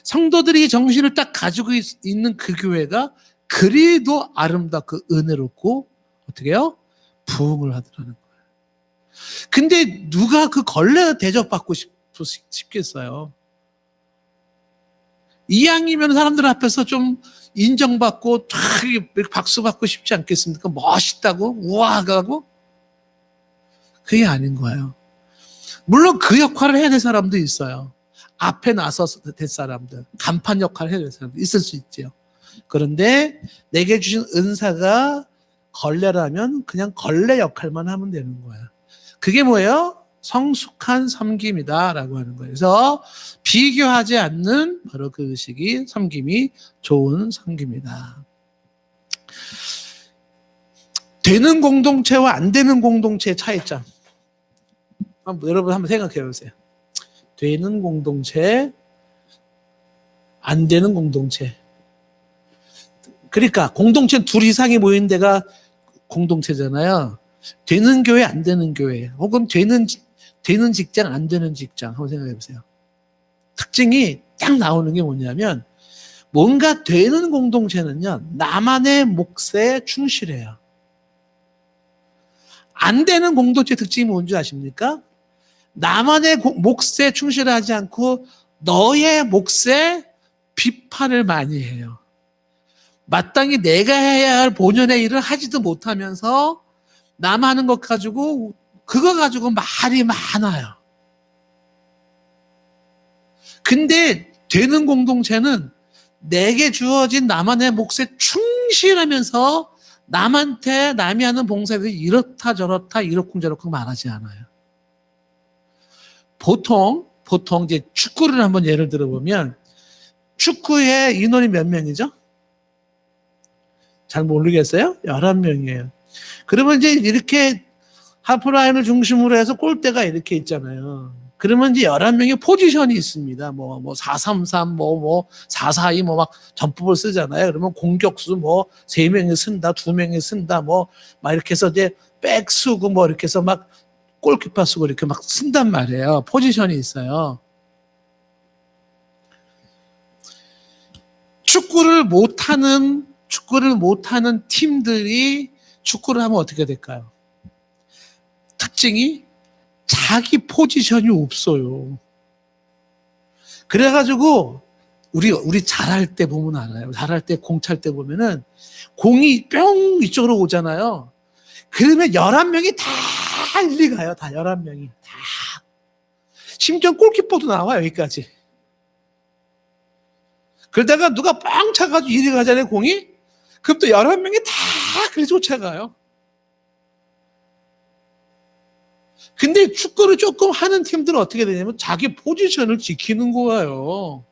성도들이 이 정신을 딱 가지고 있는 그 교회가 그리도 아름답고 은혜롭고 어떻게 해요? 부흥을 하더라는 거예요. 근데 누가 그 걸레 대접받고 싶겠어요? 이왕이면 사람들 앞에서 좀 인정받고 박수 받고 싶지 않겠습니까? 멋있다고 우아하고 그게 아닌 거예요. 물론 그 역할을 해야 될 사람도 있어요. 앞에 나서서 될 사람들, 간판 역할을 해야 될 사람도 있을 수 있죠. 그런데 내게 주신 은사가 걸레라면 그냥 걸레 역할만 하면 되는 거야. 그게 뭐예요? 성숙한 섬김이다라고 하는 거예요. 그래서 비교하지 않는 바로 그 의식이 섬김이 좋은 섬김이다. 되는 공동체와 안 되는 공동체의 차이점. 여러분 한번 생각해 보세요. 되는 공동체, 안 되는 공동체. 그러니까 공동체 둘 이상이 모인 데가 공동체잖아요. 되는 교회, 안 되는 교회, 혹은 되는 직장, 안 되는 직장. 한번 생각해 보세요. 특징이 딱 나오는 게 뭐냐면, 뭔가 되는 공동체는요, 나만의 몫에 충실해요. 안 되는 공동체 특징이 뭔지 아십니까? 나만의 몫에 충실하지 않고 너의 몫에 비판을 많이 해요. 마땅히 내가 해야 할 본연의 일을 하지도 못하면서 남 하는 것 가지고 그거 가지고 말이 많아요. 근데 되는 공동체는 내게 주어진 나만의 몫에 충실하면서 남한테 남이 하는 봉사에 대해서 이렇다 저렇다 이러쿵저러쿵 말하지 않아요. 보통 이제 축구를 한번 예를 들어보면 축구의 인원이 몇 명이죠? 잘 모르겠어요? 11명이에요. 그러면 이제 이렇게 하프라인을 중심으로 해서 골대가 이렇게 있잖아요. 그러면 이제 11명의 포지션이 있습니다. 뭐 4-3-3, 4-4-2 막 전법을 쓰잖아요. 그러면 공격수 3명이 쓴다, 2명이 쓴다, 막 이렇게 해서 이제 백 쓰고 이렇게 해서 막 골키퍼 쓰고 이렇게 막 쓴단 말이에요. 포지션이 있어요. 축구를 못하는 팀들이 축구를 하면 어떻게 될까요? 특징이 자기 포지션이 없어요. 그래가지고 우리 잘할 때 보면 알아요. 잘할 때 공 찰 때 보면은 공이 뿅 이쪽으로 오잖아요. 그러면 11명이 다 일리 가요. 다 11명이 다. 심지어 골키퍼도 나와 여기까지. 그러다가 누가 빵 차가지고 이리 가잖아요, 공이. 그럼 또 11명이 다 그리 쫓아가요. 근데 축구를 조금 하는 팀들은 어떻게 되냐면 자기 포지션을 지키는 거예요.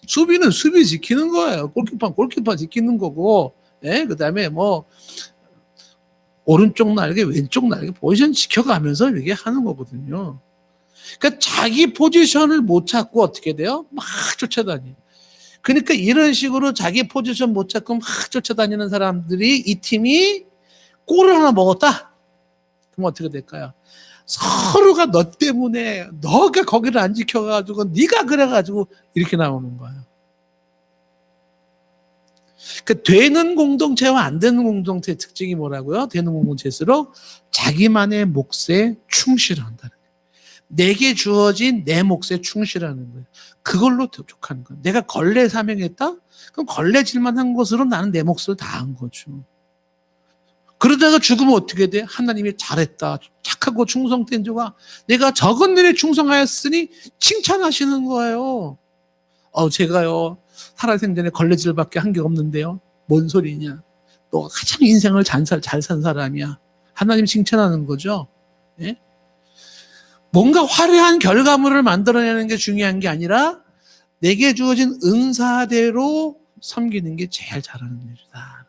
수비는 수비 지키는 거예요. 골키퍼는 골키퍼 지키는 거고, 예? 그 다음에 오른쪽 날개, 왼쪽 날개 포지션 지켜가면서 이렇게 하는 거거든요. 그러니까 자기 포지션을 못 찾고 어떻게 돼요? 막 쫓아다니. 그러니까 이런 식으로 자기 포지션 못 찾고 막 쫓아다니는 사람들이 이 팀이 골을 하나 먹었다? 그럼 어떻게 될까요? 서로가 너 때문에 너가 거기를 안 지켜가지고 네가 그래가지고 이렇게 나오는 거예요. 그 되는 공동체와 안 되는 공동체의 특징이 뭐라고요? 되는 공동체일수록 자기만의 몫에 충실한다는 거예요. 내게 주어진 내 몫에 충실하는 거예요. 그걸로 족하는 거예요. 내가 걸레 사명했다? 그럼 걸레질만 한 것으로 나는 내 몫을 다 한 거죠. 그러다가 죽으면 어떻게 돼? 하나님이 잘했다. 착하고 충성된 자가 내가 적은 일에 충성하였으니 칭찬하시는 거예요. 제가요 살아생전에 걸레질밖에 한 게 없는데요. 뭔 소리냐? 너가 가장 인생을 잘 산 사람이야. 하나님 칭찬하는 거죠. 예? 뭔가 화려한 결과물을 만들어내는 게 중요한 게 아니라 내게 주어진 은사대로 섬기는 게 제일 잘하는 일이다.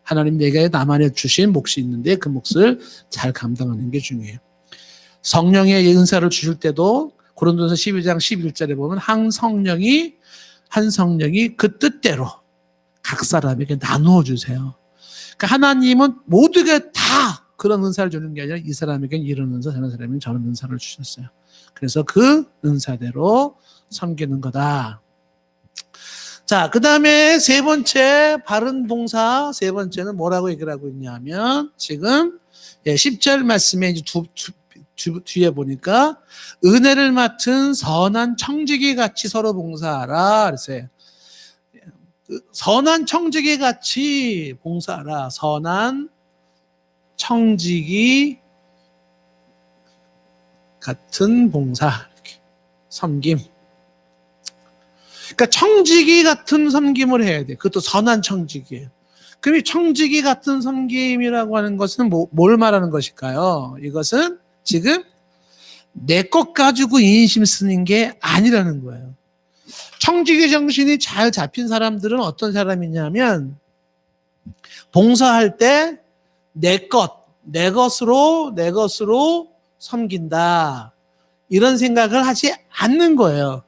하나님 내게 나만에 주신 몫이 있는데 그 몫을 잘 감당하는 게 중요해요. 성령의 은사를 주실 때도 고린도서 12장 11절에 보면 한 성령이 그 뜻대로 각 사람에게 나누어 주세요. 그러니까 하나님은 모두에게 다 그런 은사를 주는 게 아니라 이 사람에게는 이런 은사, 저런 사람에게는 저런 은사를 주셨어요. 그래서 그 은사대로 섬기는 거다. 자, 그 다음에 세 번째, 바른 봉사, 세 번째는 뭐라고 얘기를 하고 있냐면, 지금, 10절 말씀에 이제 뒤에 보니까, 은혜를 맡은 선한 청지기 같이 서로 봉사하라. 그랬어요. 선한 청지기 같이 봉사하라. 선한 청지기 같은 봉사. 이렇게. 섬김. 그러니까 청지기 같은 섬김을 해야 돼. 그것도 선한 청지기예요. 그럼 이 청지기 같은 섬김이라고 하는 것은 뭘 말하는 것일까요? 이것은 지금 내 것 가지고 인심 쓰는 게 아니라는 거예요. 청지기 정신이 잘 잡힌 사람들은 어떤 사람이냐면 봉사할 때 내 것으로 섬긴다. 이런 생각을 하지 않는 거예요.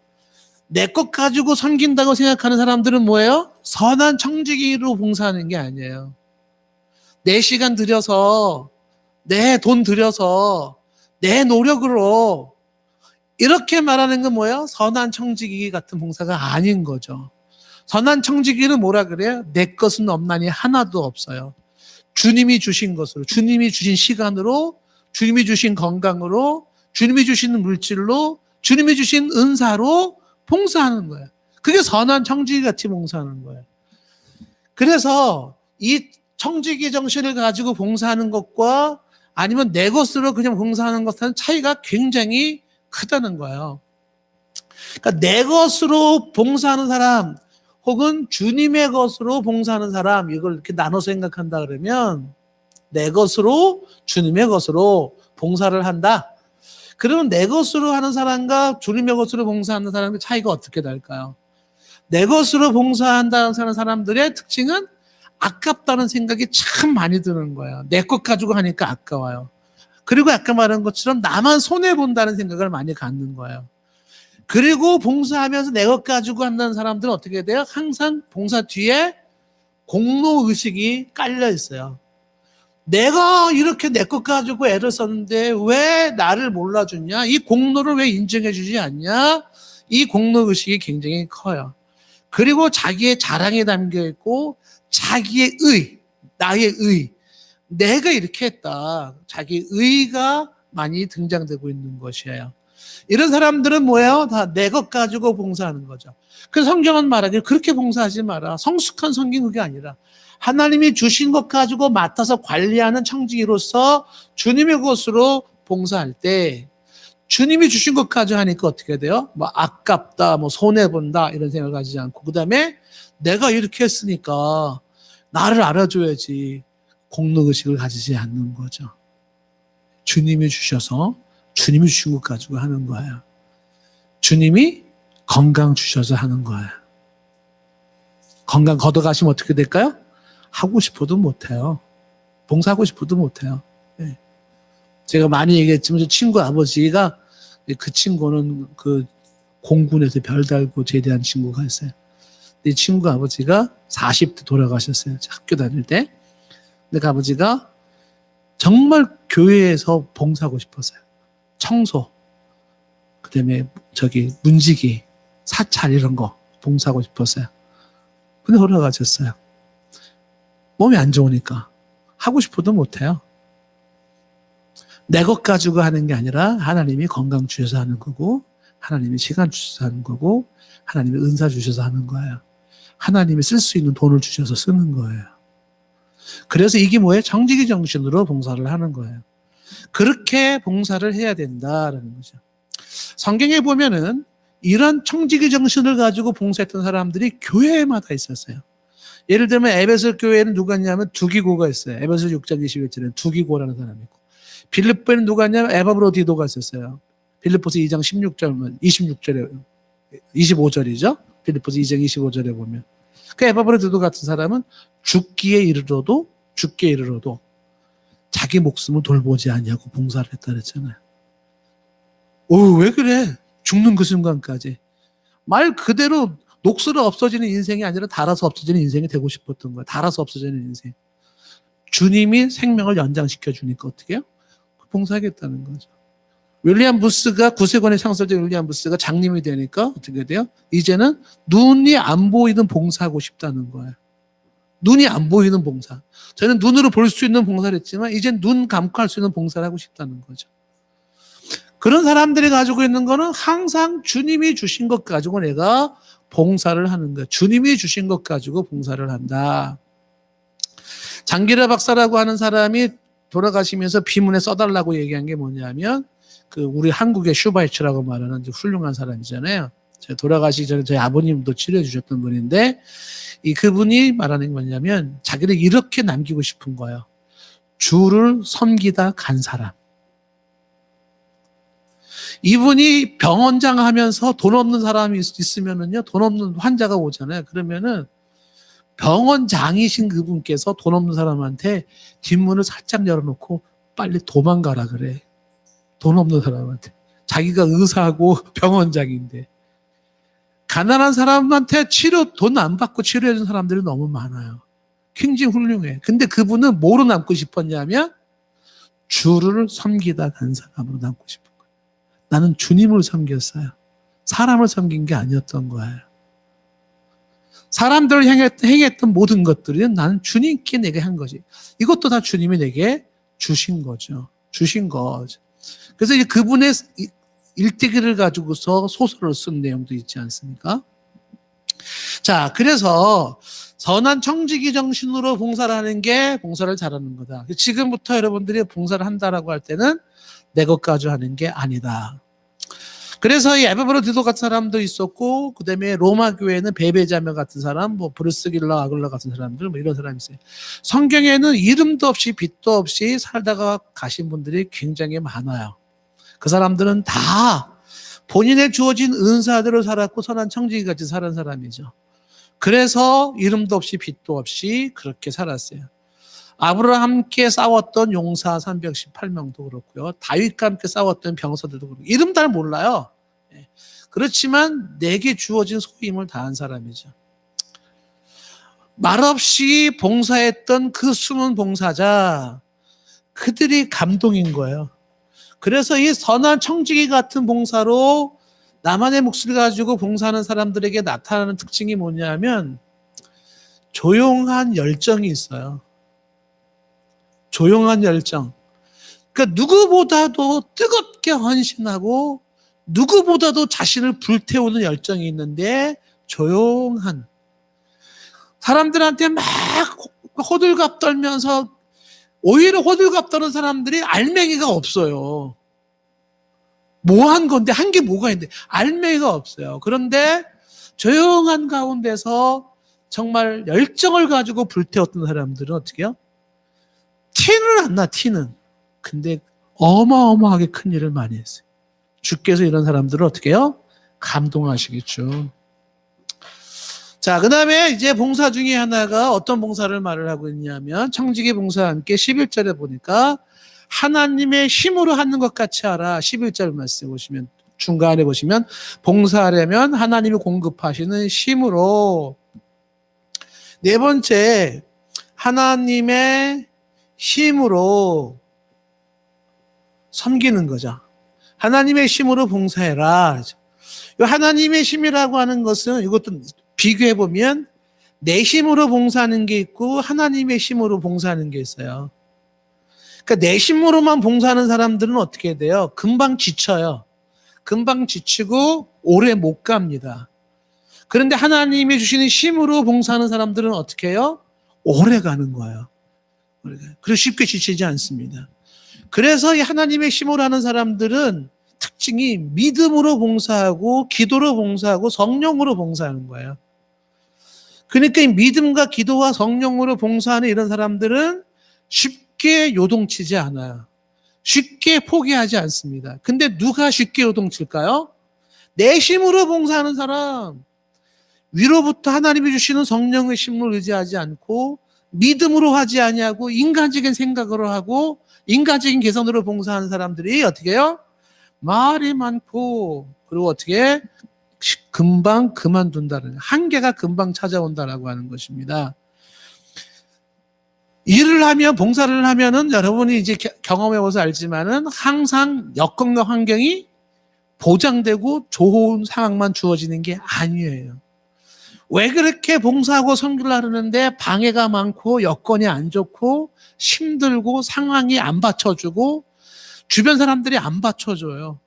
내 것 가지고 섬긴다고 생각하는 사람들은 뭐예요? 선한 청지기로 봉사하는 게 아니에요. 내 시간 들여서, 내 돈 들여서, 내 노력으로 이렇게 말하는 건 뭐예요? 선한 청지기 같은 봉사가 아닌 거죠. 선한 청지기는 뭐라 그래요? 내 것은 없나니 하나도 없어요. 주님이 주신 것으로, 주님이 주신 시간으로, 주님이 주신 건강으로, 주님이 주신 물질로, 주님이 주신 은사로 봉사하는 거예요. 그게 선한 청지기 같이 봉사하는 거예요. 그래서 이 청지기 정신을 가지고 봉사하는 것과 아니면 내 것으로 그냥 봉사하는 것과는 차이가 굉장히 크다는 거예요. 그러니까 내 것으로 봉사하는 사람 혹은 주님의 것으로 봉사하는 사람, 이걸 이렇게 나눠서 생각한다 그러면 내 것으로 주님의 것으로 봉사를 한다. 그러면 내 것으로 하는 사람과 주님의 것으로 봉사하는 사람의 차이가 어떻게 될까요? 내 것으로 봉사한다는 사람들의 특징은 아깝다는 생각이 참 많이 드는 거예요. 내 것 가지고 하니까 아까워요. 그리고 아까 말한 것처럼 나만 손해본다는 생각을 많이 갖는 거예요. 그리고 봉사하면서 내 것 가지고 한다는 사람들은 어떻게 돼요? 항상 봉사 뒤에 공로의식이 깔려 있어요. 내가 이렇게 내 것 가지고 애를 썼는데 왜 나를 몰라주냐? 이 공로를 왜 인정해 주지 않냐? 이 공로의식이 굉장히 커요. 그리고 자기의 자랑이 담겨 있고 자기의 의, 나의 의, 내가 이렇게 했다. 자기 의가 많이 등장되고 있는 것이에요. 이런 사람들은 뭐예요? 다 내 것 가지고 봉사하는 거죠. 그래서 성경은 말하기를 그렇게 봉사하지 마라. 성숙한 성경 그게 아니라 하나님이 주신 것 가지고 맡아서 관리하는 청지기로서 주님의 것으로 봉사할 때 주님이 주신 것 가지고 하니까 어떻게 돼요? 뭐 아깝다, 뭐 손해본다 이런 생각을 가지지 않고 그 다음에 내가 이렇게 했으니까 나를 알아줘야지 공로의식을 가지지 않는 거죠. 주님이 주셔서 주님이 주신 것 가지고 하는 거예요. 주님이 건강 주셔서 하는 거예요. 건강 걷어가시면 어떻게 될까요? 하고 싶어도 못해요. 봉사하고 싶어도 못해요. 네. 제가 많이 얘기했지만 저 친구 아버지가 그 친구는 그 공군에서 별 달고 제대한 친구가 있어요. 이 친구 아버지가 40대 돌아가셨어요. 학교 다닐 때. 근데 그 아버지가 정말 교회에서 봉사하고 싶었어요. 청소, 그 다음에 문지기, 사찰 이런 거 봉사하고 싶었어요. 근데 돌아가셨어요. 몸이 안 좋으니까 하고 싶어도 못해요. 내 것 가지고 하는 게 아니라 하나님이 건강 주셔서 하는 거고 하나님이 시간 주셔서 하는 거고 하나님이 은사 주셔서 하는 거예요. 하나님이 쓸 수 있는 돈을 주셔서 쓰는 거예요. 그래서 이게 뭐예요? 청지기 정신으로 봉사를 하는 거예요. 그렇게 봉사를 해야 된다라는 거죠. 성경에 보면은 이런 청지기 정신을 가지고 봉사했던 사람들이 교회마다 있었어요. 예를 들면 에베소 교회에는 누가 있냐면 두기고가 있어요. 에베소 6장 21절에는 두기고라는 사람이 있고 빌립보에는 누가 있냐면 에바브로디도가 있었어요. 빌립보서 2장 16절, 26절에 25절이죠. 빌립보서 2장 25절에 보면 그 에바브로디도 같은 사람은 죽기에 이르러도 자기 목숨을 돌보지 아니하고 봉사를 했다 그랬잖아요. 왜 그래? 죽는 그 순간까지. 말 그대로 녹슬어 없어지는 인생이 아니라 닳아서 없어지는 인생이 되고 싶었던 거야. 닳아서 없어지는 인생. 주님이 생명을 연장시켜 주니까 어떻게 해요? 봉사하겠다는 거죠. 윌리엄 부스가 구세군의 창설자 윌리엄 부스가 장님이 되니까 어떻게 돼요? 이제는 눈이 안 보이는 봉사하고 싶다는 거예요. 눈이 안 보이는 봉사. 저는 눈으로 볼 수 있는 봉사를 했지만 이젠 눈 감고 할 수 있는 봉사를 하고 싶다는 거죠. 그런 사람들이 가지고 있는 거는 항상 주님이 주신 것 가지고 내가 봉사를 하는 거예요. 주님이 주신 것 가지고 봉사를 한다. 장기라 박사라고 하는 사람이 돌아가시면서 비문에 써달라고 얘기한 게 뭐냐면 우리 한국의 슈바이처라고 말하는 훌륭한 사람이잖아요. 돌아가시기 전에 저희 아버님도 치료해 주셨던 분인데 그분이 말하는 게 뭐냐면 자기를 이렇게 남기고 싶은 거예요. 주를 섬기다 간 사람. 이분이 병원장 하면서 돈 없는 사람이 있으면은요, 돈 없는 환자가 오잖아요. 그러면은 병원장이신 그분께서 돈 없는 사람한테 뒷문을 살짝 열어놓고 빨리 도망가라 그래. 돈 없는 사람한테. 자기가 의사하고 병원장인데. 가난한 사람한테 돈 안 받고 치료해준 사람들이 너무 많아요. 굉장히 훌륭해. 근데 그분은 뭐로 남고 싶었냐면 주를 섬기다 간 사람으로 남고 싶은 거예요. 나는 주님을 섬겼어요. 사람을 섬긴 게 아니었던 거예요. 사람들을 행했던 모든 것들은 나는 주님께 내게 한 거지. 이것도 다 주님이 내게 주신 거죠. 주신 거죠. 그래서 이제 그분의 일대기를 가지고서 소설을 쓴 내용도 있지 않습니까? 자, 그래서 선한 청지기 정신으로 봉사를 하는 게 봉사를 잘하는 거다. 지금부터 여러분들이 봉사를 한다라고 할 때는 내 것 가지고 하는 게 아니다. 그래서 이 에베브로 디도 같은 사람도 있었고, 그 다음에 로마 교회에는 베베자며 같은 사람, 뭐 브루스길러 아글러 같은 사람들, 뭐 이런 사람이 있어요. 성경에는 이름도 없이 빛도 없이 살다가 가신 분들이 굉장히 많아요. 그 사람들은 다 본인의 주어진 은사대로 살았고 선한 청지기같이 사는 사람이죠. 그래서 이름도 없이 빛도 없이 그렇게 살았어요. 아브라함과 함께 싸웠던 용사 318명도 그렇고요. 다윗과 함께 싸웠던 병사들도 그렇고 이름 잘 몰라요. 그렇지만 내게 주어진 소임을 다한 사람이죠. 말없이 봉사했던 그 숨은 봉사자, 그들이 감동인 거예요. 그래서 이 선한 청지기 같은 봉사로 나만의 목소리 가지고 봉사하는 사람들에게 나타나는 특징이 뭐냐면 조용한 열정이 있어요. 조용한 열정. 그러니까 누구보다도 뜨겁게 헌신하고 누구보다도 자신을 불태우는 열정이 있는데 조용한, 사람들한테 막 호들갑 떨면서, 오히려 호들갑 떠는 사람들이 알맹이가 없어요. 뭐 한 건데, 한 게 뭐가 있는데 알맹이가 없어요. 그런데 조용한 가운데서 정말 열정을 가지고 불태웠던 사람들은 어떻게 해요? 티는 안 나, 티는. 근데 어마어마하게 큰 일을 많이 했어요. 주께서 이런 사람들을 어떻게 해요? 감동하시겠죠. 자, 그 다음에 이제 봉사 중에 하나가 어떤 봉사를 말을 하고 있냐면 청지기 봉사와 함께 11절에 보니까 하나님의 힘으로 하는 것 같이 하라. 11절 말씀 보시면, 중간에 보시면 봉사하려면 하나님이 공급하시는 힘으로. 네 번째, 하나님의 힘으로 섬기는 거죠. 하나님의 힘으로 봉사해라. 하나님의 힘이라고 하는 것은 이것도 비교해보면 내 힘으로 봉사하는 게 있고 하나님의 힘으로 봉사하는 게 있어요. 그러니까 내 힘으로만 봉사하는 사람들은 어떻게 돼요? 금방 지쳐요. 금방 지치고 오래 못 갑니다. 그런데 하나님이 주시는 힘으로 봉사하는 사람들은 어떻게 해요? 오래 가는 거예요. 그래서 쉽게 지치지 않습니다. 그래서 이 하나님의 힘으로 하는 사람들은 특징이 믿음으로 봉사하고 기도로 봉사하고 성령으로 봉사하는 거예요. 그러니까 이 믿음과 기도와 성령으로 봉사하는 이런 사람들은 쉽게 요동치지 않아요. 쉽게 포기하지 않습니다. 근데 누가 쉽게 요동칠까요? 내 힘으로 봉사하는 사람, 위로부터 하나님이 주시는 성령의 힘을 의지하지 않고 믿음으로 하지 아니하고 인간적인 생각으로 하고 인간적인 개성으로 봉사하는 사람들이 어떻게 해요? 말이 많고, 그리고 어떻게 금방 그만둔다는, 한계가 금방 찾아온다라고 하는 것입니다. 일을 하면, 봉사를 하면은 여러분이 이제 경험해봐서 알지만은 항상 여건과 환경이 보장되고 좋은 상황만 주어지는 게 아니에요. 왜 그렇게 봉사하고 섬기려 하는데 방해가 많고 여건이 안 좋고 힘들고 상황이 안 받쳐주고 주변 사람들이 안 받쳐줘요.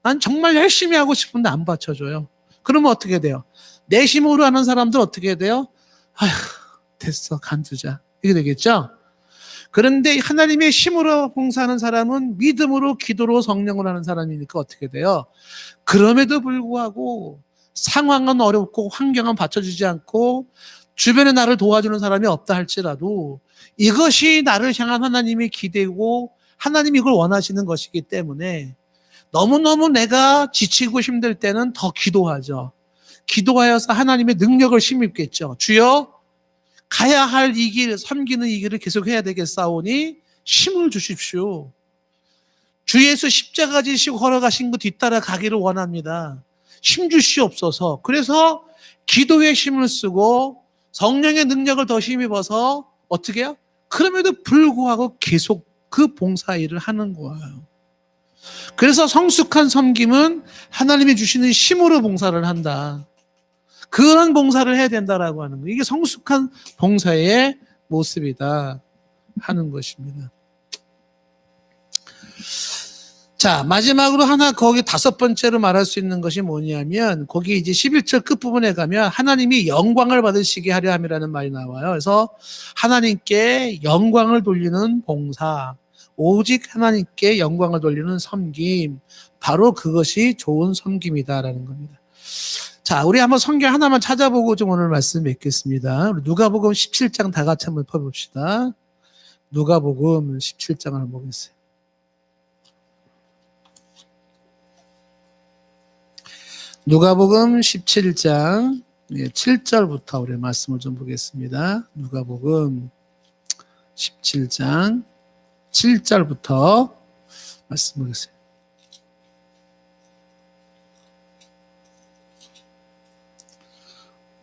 난 정말 열심히 하고 싶은데 안 받쳐줘요. 그러면 어떻게 돼요? 내 힘으로 하는 사람들 어떻게 돼요? 아휴, 됐어, 간두자. 이게 되겠죠? 그런데 하나님의 힘으로 봉사하는 사람은 믿음으로 기도로 성령을 하는 사람이니까 어떻게 돼요? 그럼에도 불구하고 상황은 어렵고 환경은 받쳐주지 않고 주변에 나를 도와주는 사람이 없다 할지라도 이것이 나를 향한 하나님의 기대고 하나님이 이걸 원하시는 것이기 때문에 너무너무 내가 지치고 힘들 때는 더 기도하죠. 기도하여서 하나님의 능력을 힘입겠죠. 주여, 가야 할 이 길, 섬기는 이 길을 계속 해야 되겠사오니 힘을 주십시오. 주 예수 십자가 지시고 걸어가신 그 뒤따라 가기를 원합니다. 힘주시옵소서. 그래서 기도의 힘을 쓰고 성령의 능력을 더 힘입어서 어떻게 해요? 그럼에도 불구하고 계속 그 봉사 일을 하는 거예요. 그래서 성숙한 섬김은 하나님이 주시는 힘으로 봉사를 한다. 그런 봉사를 해야 된다라고 하는 거예요. 이게 성숙한 봉사의 모습이다 하는 것입니다. 자, 마지막으로 하나 거기 다섯 번째로 말할 수 있는 것이 뭐냐면 거기 이제 11절 끝부분에 가면 하나님이 영광을 받으시게 하려 함이라는 말이 나와요. 그래서 하나님께 영광을 돌리는 봉사, 오직 하나님께 영광을 돌리는 섬김, 바로 그것이 좋은 섬김이다라는 겁니다. 자, 우리 한번 성경 하나만 찾아보고 좀 오늘 말씀 맺겠습니다. 누가복음 17장 다 같이 한번 펴봅시다. 누가복음 17장을 한번 보겠어요. 누가복음 17장 7절부터 우리 말씀을 좀 보겠습니다. 누가복음 17장 7절부터 말씀 보겠습니다.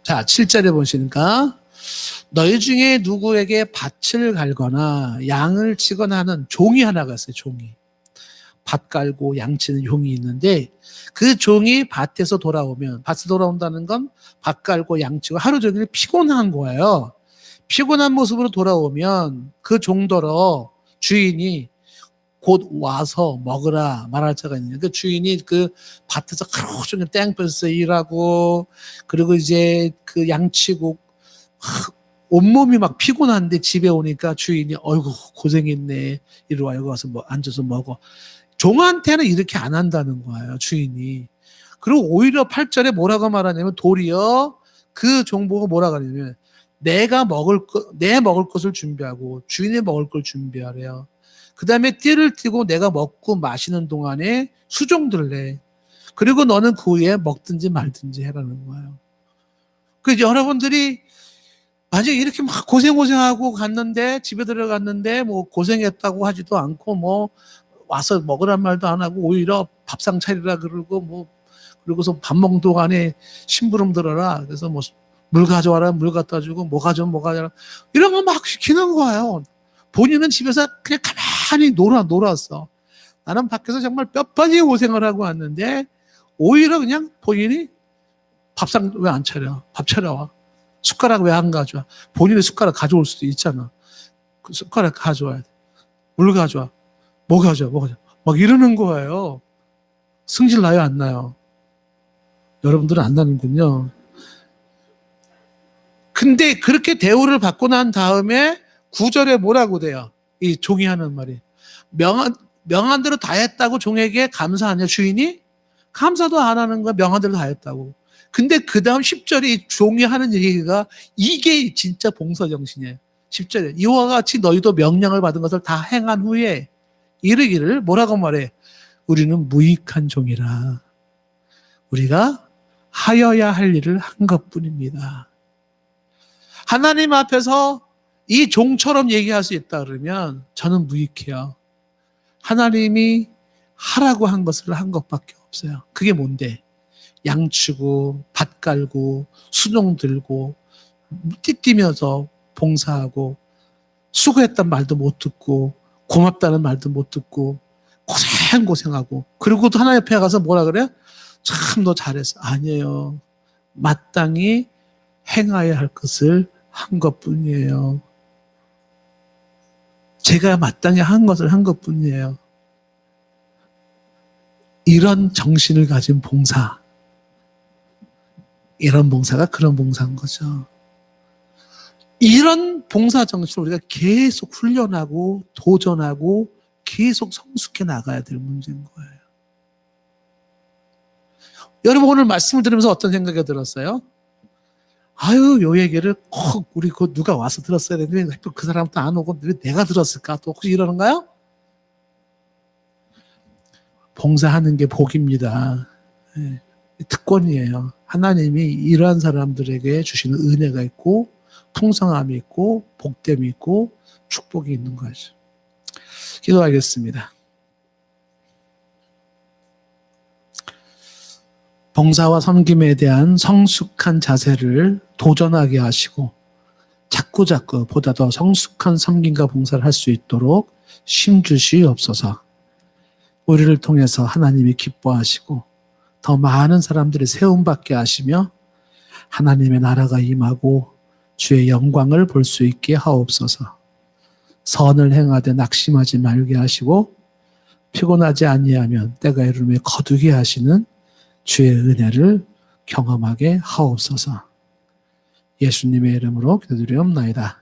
자, 7절에 보시니까 너희 중에 누구에게 밭을 갈거나 양을 치거나 하는 종이 하나가 있어요. 종이. 밭 갈고 양 치는 종이 있는데 그 종이 밭에서 돌아온다는 건 밭 갈고 양 치고 하루 종일 피곤한 거예요. 피곤한 모습으로 돌아오면 그 종더러 주인이 곧 와서 먹으라 말할 자가 있느냐. 그 주인이 그 밭에서 하루 종일 땡볕에서 일하고 그리고 이제 그 양치고 온몸이 막 피곤한데 집에 오니까 주인이 어이구 고생했네. 이리 와 여기 와서 뭐 앉아서 먹어. 종한테는 이렇게 안 한다는 거예요. 주인이. 그리고 오히려 8절에 뭐라고 말하냐면 도리어 그 종보고 뭐라고 하냐면 내 먹을 것을 준비하고 주인이 먹을 걸 준비하래요. 그 다음에 띠를 띠고 내가 먹고 마시는 동안에 수종들을 내. 그리고 너는 그 후에 먹든지 말든지 해라는 거예요. 그 여러분들이 만약에 이렇게 막 고생하고 갔는데 집에 들어갔는데 뭐 고생했다고 하지도 않고 뭐 와서 먹으란 말도 안 하고 오히려 밥상 차리라 그러고 뭐 그리고서 밥 먹는 동안에 심부름 들어라. 그래서 뭐 물 가져와라 물 갖다 주고 뭐 가져와라 이런 거 막 시키는 거예요. 본인은 집에서 그냥 가만히 놀았어. 나는 밖에서 정말 뼈 빠지게 고생을 하고 왔는데 오히려 그냥 본인이 밥상 왜 안 차려? 밥 차려와. 숟가락 왜 안 가져와? 본인의 숟가락 가져올 수도 있잖아. 그 숟가락 가져와야 돼. 물 가져와. 뭐 가져와. 막 이러는 거예요. 승질 나요, 안 나요? 여러분들은 안 나는군요. 근데 그렇게 대우를 받고 난 다음에 9절에 뭐라고 돼요? 이 종이 하는 말이. 명한 대로 다 했다고 종에게 감사하냐, 주인이? 감사도 안 하는 거야, 명한 대로 다 했다고. 근데 그 다음 10절에 이 종이 하는 얘기가 이게 진짜 봉사정신이에요. 10절에 이와 같이 너희도 명령을 받은 것을 다 행한 후에 이르기를 뭐라고 말해? 우리는 무익한 종이라. 우리가 하여야 할 일을 한 것뿐입니다. 하나님 앞에서 이 종처럼 얘기할 수 있다 그러면 저는 무익해요. 하나님이 하라고 한 것을 한 것밖에 없어요. 그게 뭔데? 양치고 밭 갈고 수종 들고 띠뛰면서 봉사하고 수고했단 말도 못 듣고 고맙다는 말도 못 듣고 고생하고 그리고 또 하나님 앞에 가서 뭐라 그래요? 참 너 잘했어. 아니에요. 마땅히 행하여야 할 것을 한 것뿐이에요. 제가 마땅히 한 것을 한 것뿐이에요. 이런 정신을 가진 봉사. 이런 봉사가 그런 봉사인 거죠. 이런 봉사 정신을 우리가 계속 훈련하고 도전하고 계속 성숙해 나가야 될 문제인 거예요. 여러분 오늘 말씀을 들으면서 어떤 생각이 들었어요? 아유, 요 얘기를 꼭 우리 그 누가 와서 들었어야 되는데 그 사람도 안 오고 왜 내가 들었을까? 또 혹시 이러는가요? 봉사하는 게 복입니다. 네, 특권이에요. 하나님이 이러한 사람들에게 주시는 은혜가 있고 풍성함이 있고 복됨이 있고 축복이 있는 거죠. 기도하겠습니다. 봉사와 섬김에 대한 성숙한 자세를 도전하게 하시고 자꾸자꾸 보다 더 성숙한 섬김과 봉사를 할 수 있도록 힘주시옵소서. 우리를 통해서 하나님이 기뻐하시고 더 많은 사람들이 세움받게 하시며 하나님의 나라가 임하고 주의 영광을 볼 수 있게 하옵소서. 선을 행하되 낙심하지 말게 하시고 피곤하지 아니하면 때가 이르면 거두게 하시는 주의 은혜를 경험하게 하옵소서. 예수님의 이름으로 기도드리옵나이다.